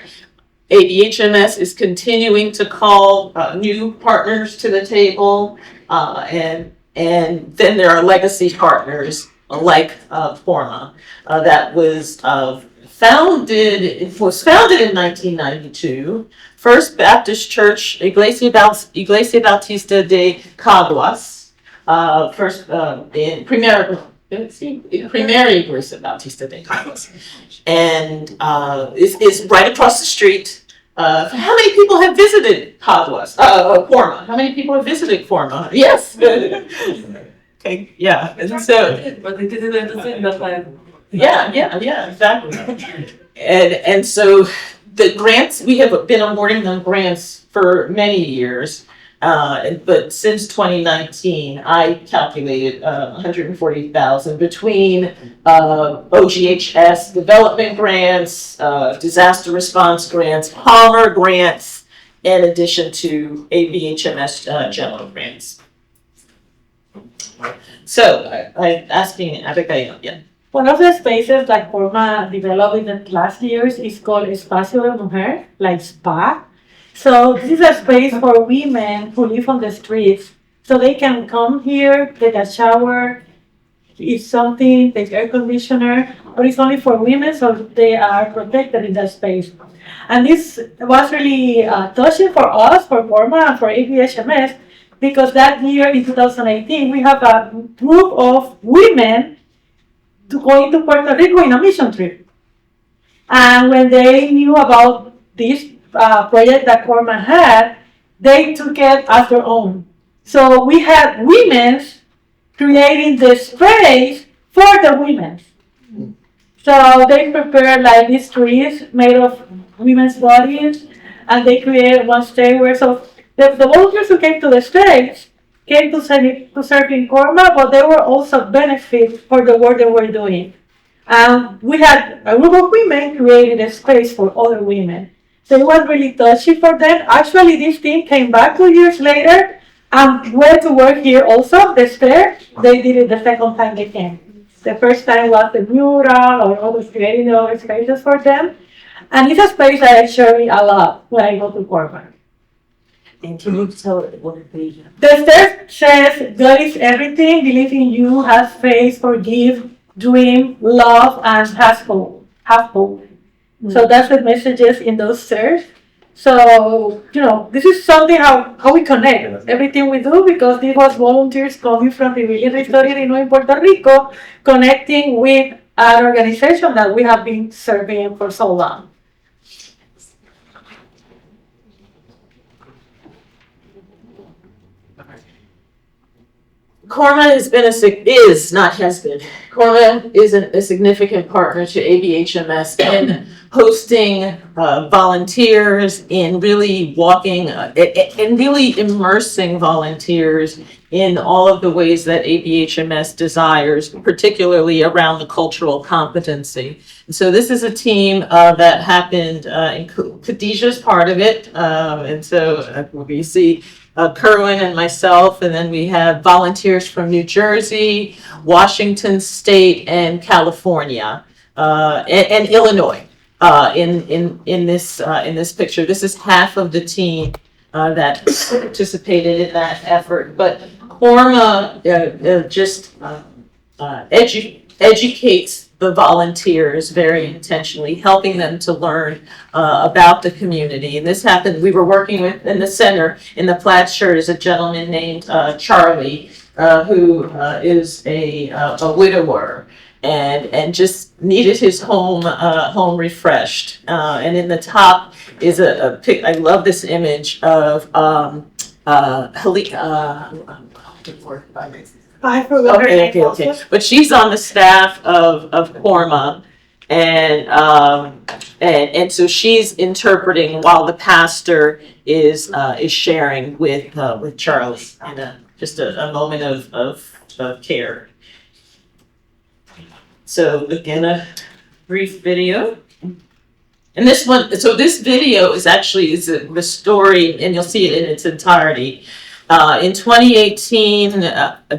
ABHMS is continuing to call new partners to the table, and then there are legacy partners like Forma that was founded in 1992. First Baptist Church, Iglesia Bautista de Caguas, first in Primera Iglesia Bautista de Caguas, and is right across the street. How many people have visited Caguas? Forma. How many people have visited Forma? Yes. Okay. Yeah. And so. Yeah, exactly. And so the grants, we have been awarding them grants for many years, but since 2019, I calculated $140,000 between OGHS development grants, disaster response grants, Palmer grants, in addition to ABHMS general grants. So I'm asking Abigail, yeah. One of the spaces that Forma developed in the last years is called Espacio de Mujer, like spa. So this is a space for women who live on the streets. So they can come here, take a shower, eat something, take air conditioner, but it's only for women, so they are protected in that space. And this was really touching for us, for Forma, and for ABHMS, because that year in 2018, we have a group of women to go into Puerto Rico in a mission trip. And when they knew about this project that Forma had, they took it as their own. So we had women creating the sprays for the women. So they prepared like these trees made of women's bodies, and they created one stay where so the volunteers who came to the States came to serve in Corma, but they were also benefit for the work they were doing. We had a group of women creating a space for other women. So it was really touchy for them. Actually, this team came back 2 years later and went to work here also, the stair. They did it the second time they came. The first time was the mural or others creating the other spaces for them. And it's a space that I share a lot when I go to Corban. And can you tell what the The stair says, God is everything, believe in you, have faith, forgive, dream, love, and have hope. So that's the messages in those stairs. So, this is something how we connect everything we do, because this was volunteers coming from Rebellion Restored Illinois in Puerto Rico, connecting with an organization that we have been serving for so long. Corma has been Corma is a significant partner to ABHMS in hosting volunteers, in really walking and really immersing volunteers in all of the ways that ABHMS desires, particularly around the cultural competency. And so this is a team that happened, in Khadijah's part of it, and so we see Kerwin and myself, and then we have volunteers from New Jersey, Washington State, and California, and Illinois. In this picture, this is half of the team that participated in that effort. But Corma just educates the volunteers very intentionally, helping them to learn about the community. And this happened, we were working with, in the center, in the plaid shirt, is a gentleman named Charlie, who is a widower and just needed his home refreshed. And in the top is a pic, I love this image of I forgot her name also. But she's on the staff of Corma, and so she's interpreting while the pastor is sharing with Charlie, and just a moment of care. So again, a brief video. And this video is actually the story, and you'll see it in its entirety. In 2018,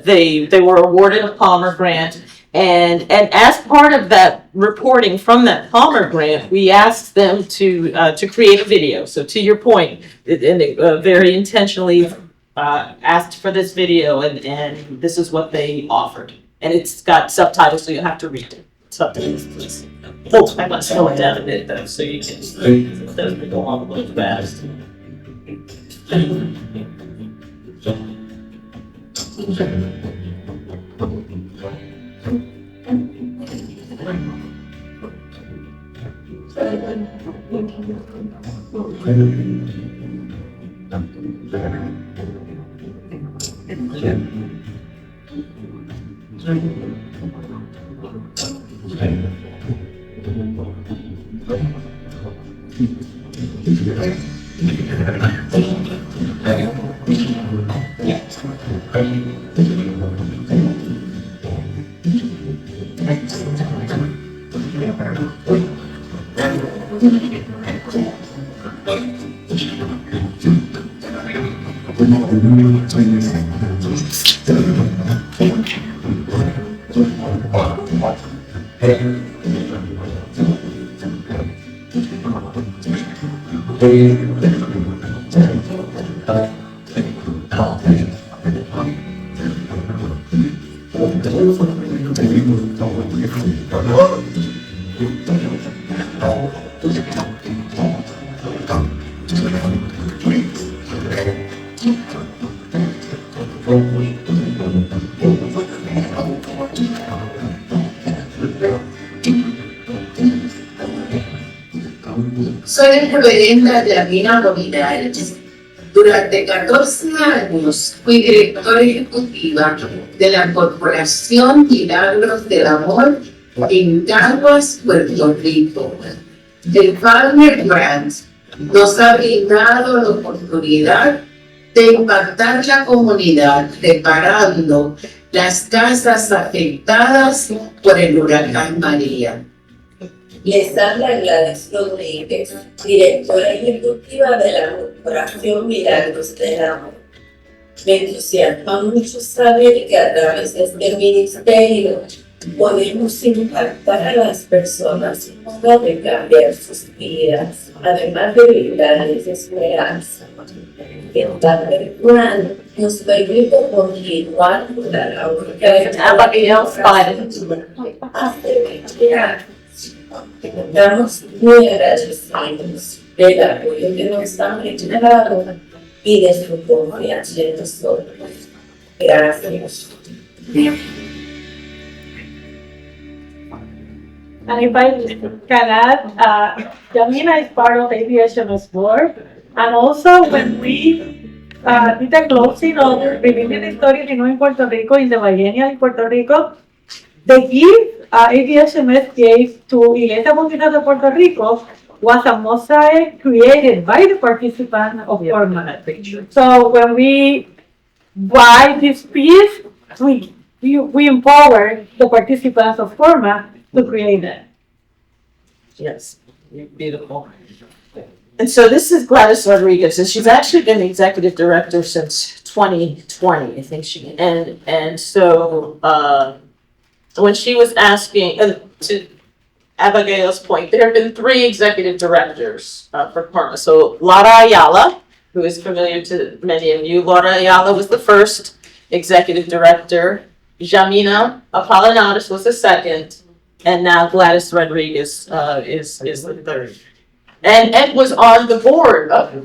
they were awarded a Palmer Grant, and as part of that reporting from that Palmer Grant, we asked them to create a video. So to your point, and very intentionally asked for this video, and this is what they offered. And it's got subtitles, so you have to read it. Subtitles, please. Oh, I must slow it down a bit though, so you can. It doesn't go on a little fast. Soy reverenda Yamina Nominales. Durante 14 años fui directora ejecutiva de la Corporación Milagros del Amor en Caguas, Puerto Rico. El Partner Grant nos ha brindado la oportunidad de impactar la comunidad reparando las casas afectadas por el huracán María. Les habla Gladys Rodríguez, directora ejecutiva de la Corporación Milagros del Amor. Me entusiasma mucho saber que a través de este ministerio podemos impactar a las personas en modo de cambiar sus vidas, además de brindarles esperanza. El Partner Grant nos permite continuar con la labor que hace 20 años. Estamos muy agradecidos del apoyo que nos han brindado y de su confianza en nosotros. Gracias. And if I can add, Yamina is part of ABHMS board. And also when we did the closing of Reviviendo Historias de Nuevo en Puerto Rico in the biennial in Puerto Rico, the gift ABHMS gave to Iglesia Bautista de Puerto Rico was a mosaic created by the participants of Forma. So when we buy this piece, we empower the participants of Forma to create it. Yes, beautiful. And so this is Gladys Rodriguez, and she's actually been the executive director since 2020, I think and so when she was asking, to Abigail's point, there have been 3 executive directors for Parma. So Laura Ayala, who is familiar to many of you, Laura Ayala was the first executive director. Jamina Apollinaris was the second, and now Gladys Rodriguez is the third. And Ed was on the board of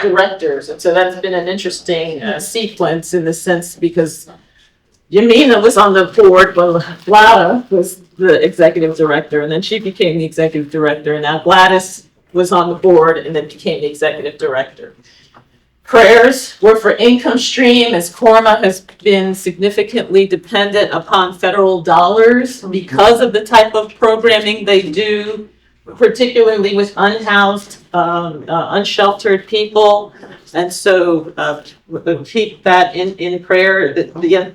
directors, and so that's been an interesting sequence in the sense because Yamina was on the board when Laura was the executive director, and then she became the executive director, and now Gladys was on the board and then became the executive director. Prayers were for income stream, as Korma has been significantly dependent upon federal dollars because of the type of programming they do, particularly with unhoused, unsheltered people. And so keep that in prayer.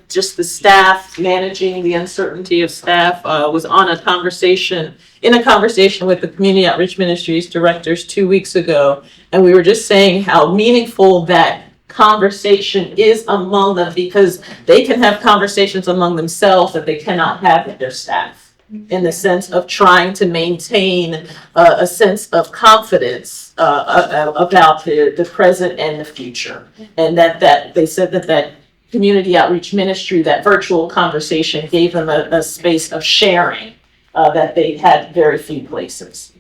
Just the staff, managing the uncertainty of staff, was in a conversation with the Community Outreach Ministries directors 2 weeks ago. And we were just saying how meaningful that conversation is among them because they can have conversations among themselves that they cannot have with their staff. In the sense of trying to maintain a sense of confidence about the present and the future. And that they said that community outreach ministry, that virtual conversation gave them a space of sharing that they had very few places.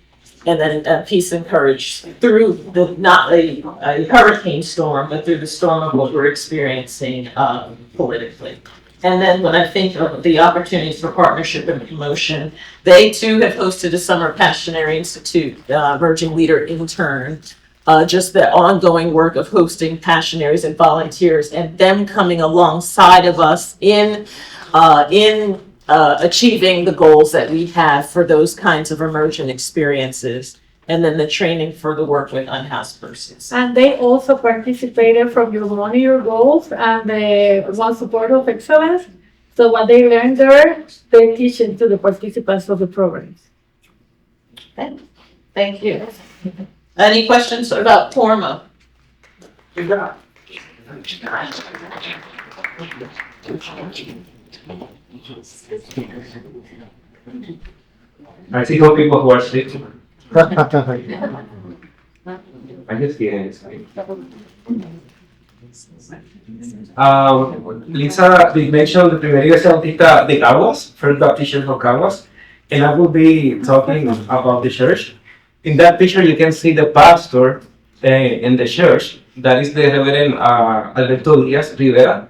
And then peace and courage through not a hurricane storm, but through the storm of what we're experiencing politically. And then when I think of the opportunities for partnership and promotion, they too have hosted a Summer Passionary Institute Emerging Leader Intern. Just the ongoing work of hosting passionaries and volunteers and them coming alongside of us in achieving the goals that we have for those kinds of emergent experiences. And then the training for the work with unhoused persons. And they also participated from one of your goals and the one support of excellence. So what they learned there, they teach it to the participants of the programs. Okay. Thank you. Any questions about Forma? I see how people who are sleeping. I just can't. Lisa did mention the Primera Iglesia Bautista de Caguas, First Baptist Church of Caguas. and I will be talking about the church. In that picture, you can see the pastor in the church. That is the Reverend Alberto Diaz Rivera.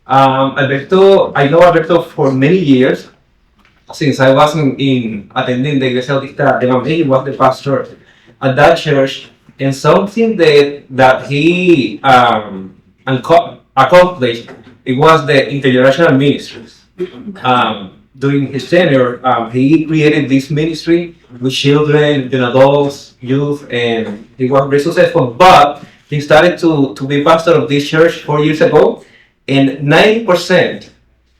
Alberto, I know Alberto for many years, since I was in attending the Iglesia Bautista de Mamey. He was the pastor at that church, and something that he accomplished, it was the intergenerational ministries. During his tenure, he created this ministry with children, adults, youth, and he was very successful. But he started to be pastor of this church 4 years ago, and 90%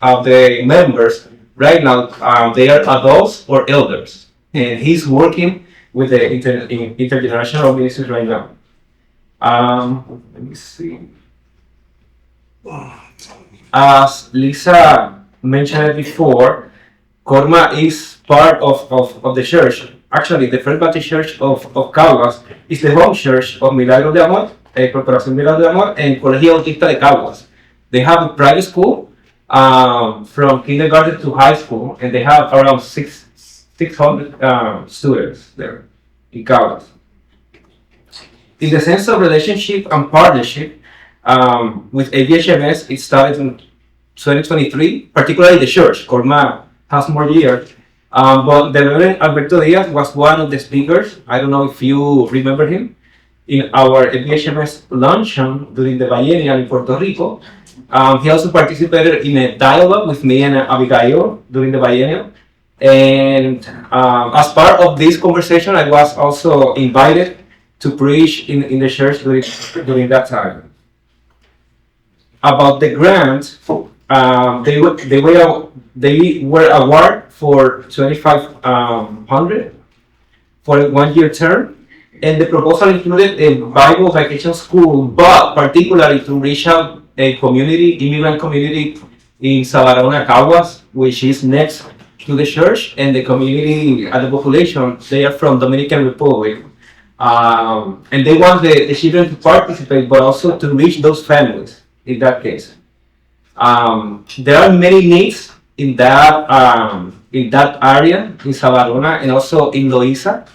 of the members right now, they are adults or elders, and he's working with the intergenerational ministries right now. Let me see. As Lisa mentioned before, Corma is part of the church. Actually, the First Baptist Church of Caguas is the home church of Milagro de Amor, Corporación Milagro de Amor, and Colegio Bautista de Caguas. They have a private school from kindergarten to high school, and they have around 600 students there in Caguas. In the sense of relationship and partnership with ABHMS, it started in 2023, particularly the church. Corma has more years. But the Reverend Alberto Diaz was one of the speakers. I don't know if you remember him. In our ABHMS luncheon during the biennial in Puerto Rico, he also participated in a dialogue with me and Abigail during the biennial. And as part of this conversation, I was also invited to preach in the church during that time. About the grant, they were awarded for $2,500 for a 1-year term, and the proposal included a Bible vacation school, but particularly to reach out a immigrant community in Sabarona, Caguas, which is next to the church, and the community and the population, they are from Dominican Republic. And they want the children to participate, but also to reach those families in that case. There are many needs in that area, in Sabarona, and also in Loíza,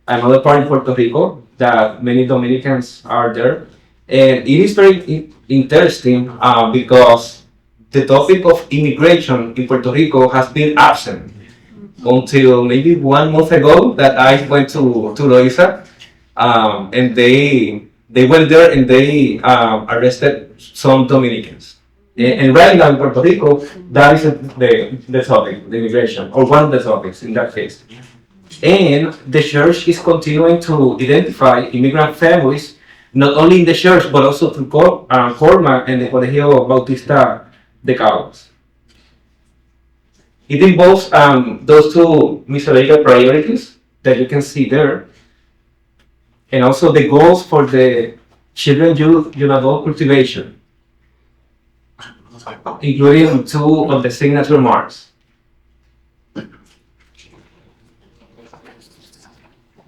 another part in Puerto Rico, that many Dominicans are there. And it is very interesting because the topic of immigration in Puerto Rico has been absent until maybe 1 month ago that I went to Loíza, and they went there and they arrested some Dominicans. And right now in Puerto Rico, that is the topic, the immigration, or one of the topics in that case. And the church is continuing to identify immigrant families, not only in the church, but also through Corma and the Colegio Bautista de Caguas. It involves those two miscellaneous priorities that you can see there, and also the goals for the children, youth, and adult cultivation, including 2 of the signature marks.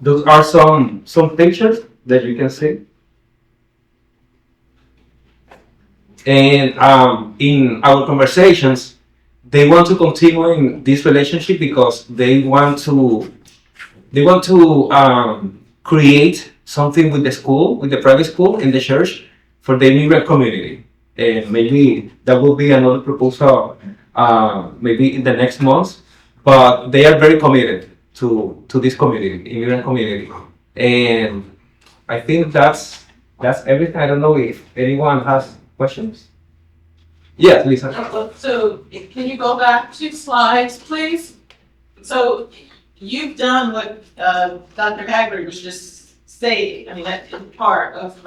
Those are some pictures that you can see. And in our conversations, they want to continue in this relationship because they want to create something with the school, with the private school and the church for the immigrant community. And maybe that will be another proposal, maybe in the next month. But they are very committed to this community, immigrant community. And I think that's everything. I don't know if anyone has questions. Yes, Lisa. So can you go back 2 slides, please? So you've done what Dr. Hagler was just saying. I mean, that's part of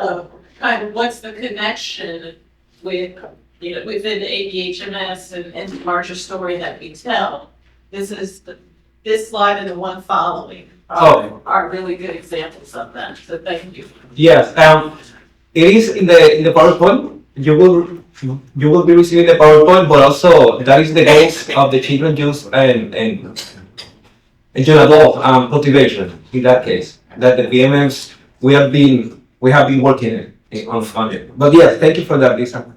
kind of what's the connection with, within the ABHMS and the larger story that we tell. This slide and the one following are really good examples of that. So thank you. Yes, it is in the PowerPoint. You will be receiving the PowerPoint, but also that is the goals of the children, youth, and young adult cultivation. In that case, that the BMMs we have been working on it. But yes, thank you for that, Lisa.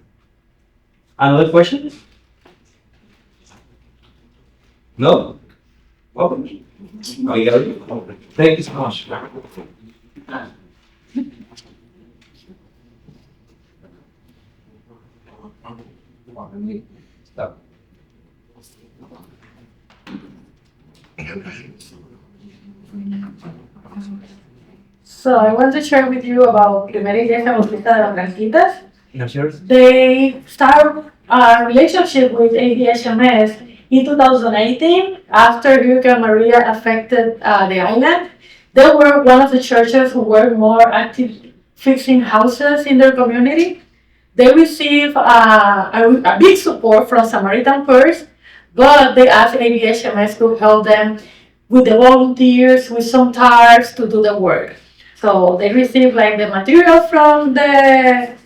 Another question? No? Welcome. Oh, you got it? Thank you so much. Stop. So I want to share with you about Primera Iglesia Bautista de las Blanquitas. Yes, yours? They start a relationship with ABHMS in 2018 after Hurricane Maria affected the island. They were one of the churches who were more active fixing houses in their community. They received a big support from Samaritan Purse, but they asked ABHMS to help them with the volunteers, with some tasks to do the work. So they received like the material from the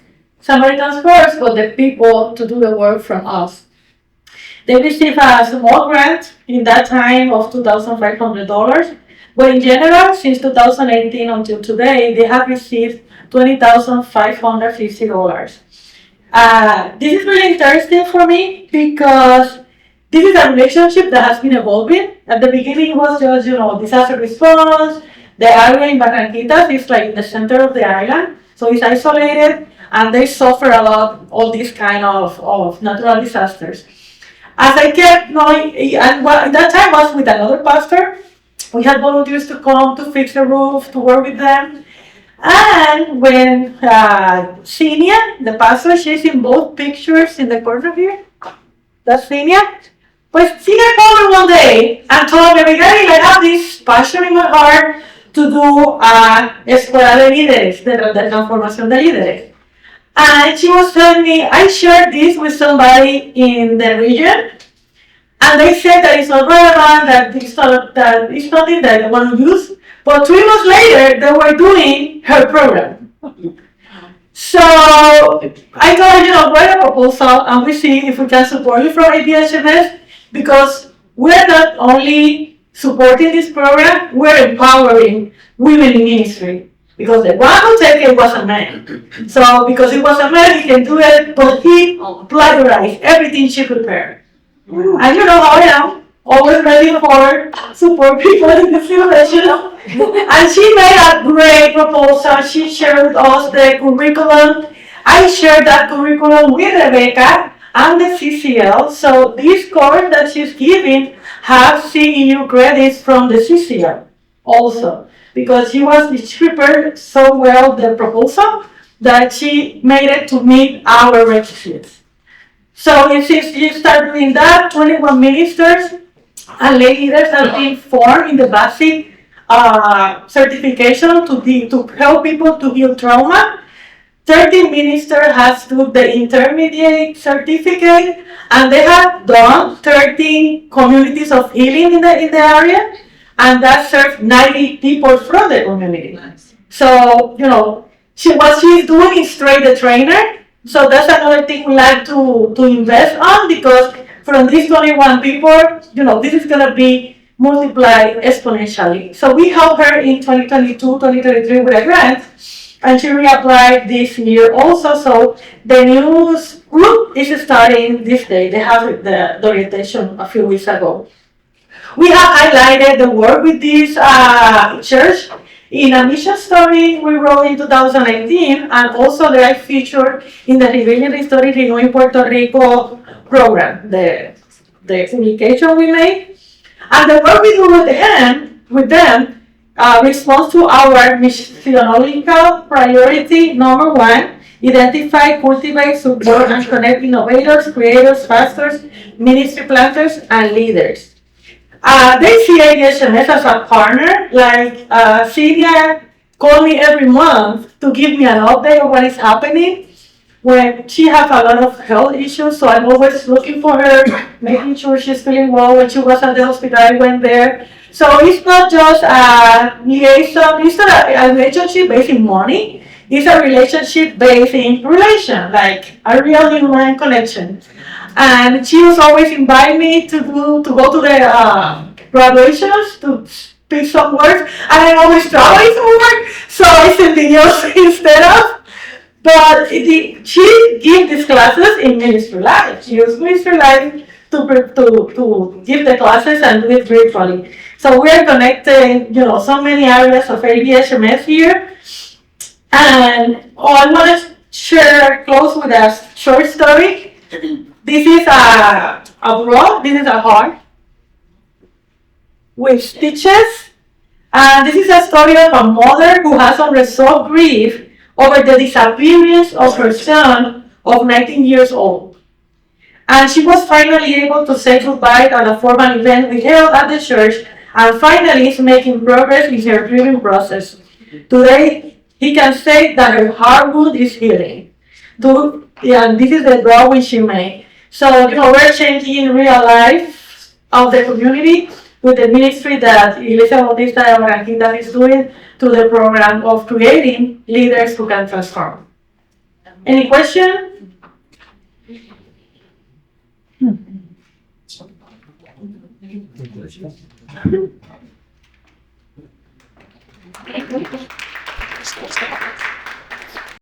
Samaritans first, but the people to do the work from us. They received a small grant in that time of $2,500, but in general, since 2018 until today, they have received $20,550. This is really interesting for me because this is a relationship that has been evolving. At the beginning, it was just, disaster response. The area in Barranquitas is like in the center of the island, so it's isolated, and they suffer a lot, all these kind of natural disasters. As I kept knowing, and that time was with another pastor, we had volunteers to come to fix the roof, to work with them. And when Xenia, the pastor, she's in both pictures in the corner here. That's Xenia. But Xenia called me one day and told me, Miguel, I have this passion in my heart to do Escuela de Líderes, de Transformación de Líderes. And she was telling me, I shared this with somebody in the region, and they said that it's not relevant, that it's nothing that they want to use. But 3 months later, they were doing her program. So I told her, write a proposal, and we see if we can support you from ABHMS, because we're not only supporting this program, we're empowering women in ministry. Because the one who took it was a man. So because it was a man, he can do it, but he plagiarized everything she prepared. And you know how I am, always ready for support people in the situation. And she made a great proposal. She shared with us the curriculum. I shared that curriculum with Rebecca and the CCL. So this course that she's giving has CEU credits from the CCL also. Because she prepared so well the proposal that she made it to meet our requisites. So since you start doing that, 21 ministers and lay leaders have been formed in the basic certification to help people to heal trauma. 13 ministers have to the intermediate certificate, and they have done 13 communities of healing in the area. And that served 90 people from the community. Nice. So, what she's doing is train the trainer. So that's another thing we like to invest on, because from these 21 people, this is going to be multiplied exponentially. So we helped her in 2022, 2023 with a grant, and she reapplied this year also. So the news group is starting this day. They have the orientation a few weeks ago. We have highlighted the work with this church in a mission story we wrote in 2018, and also they are featured in the Revealing History Renewing Puerto Rico program, the communication we made. And the work we do with them responds to our missionological priority number 1, identify, cultivate, support, and connect innovators, creators, pastors, ministry planters, and leaders. They see ABHMS as a partner. Like Celia called me every month to give me an update of what is happening when she has a lot of health issues. So I'm always looking for her, making sure she's feeling well. When she was at the hospital, I went there. So it's not just a liaison. It's not a relationship based in money. It's a relationship based in relation, like a real human connection. And she was always inviting me to go to the graduations to speak some words, and I'm always traveling for work, so I send videos instead of. But she gives these classes in Ministry Life. She used Ministry Life to to give the classes and do it virtually. So we are connecting, so many areas of ABHMS here. And I want to share close with a short story. This is a rod, this is a heart with stitches. And this is a story of a mother who has unresolved grief over the disappearance of her son of 19 years old. And she was finally able to say goodbye at a formal event we held at the church, and finally is making progress in her grieving process. Today, he can say that her heart wound is healing. And this is the drawing she made. So, we're changing real life of the community with the ministry that Iglesia Bautista de Barranquilla is doing to the program of creating leaders who can transform. Any question?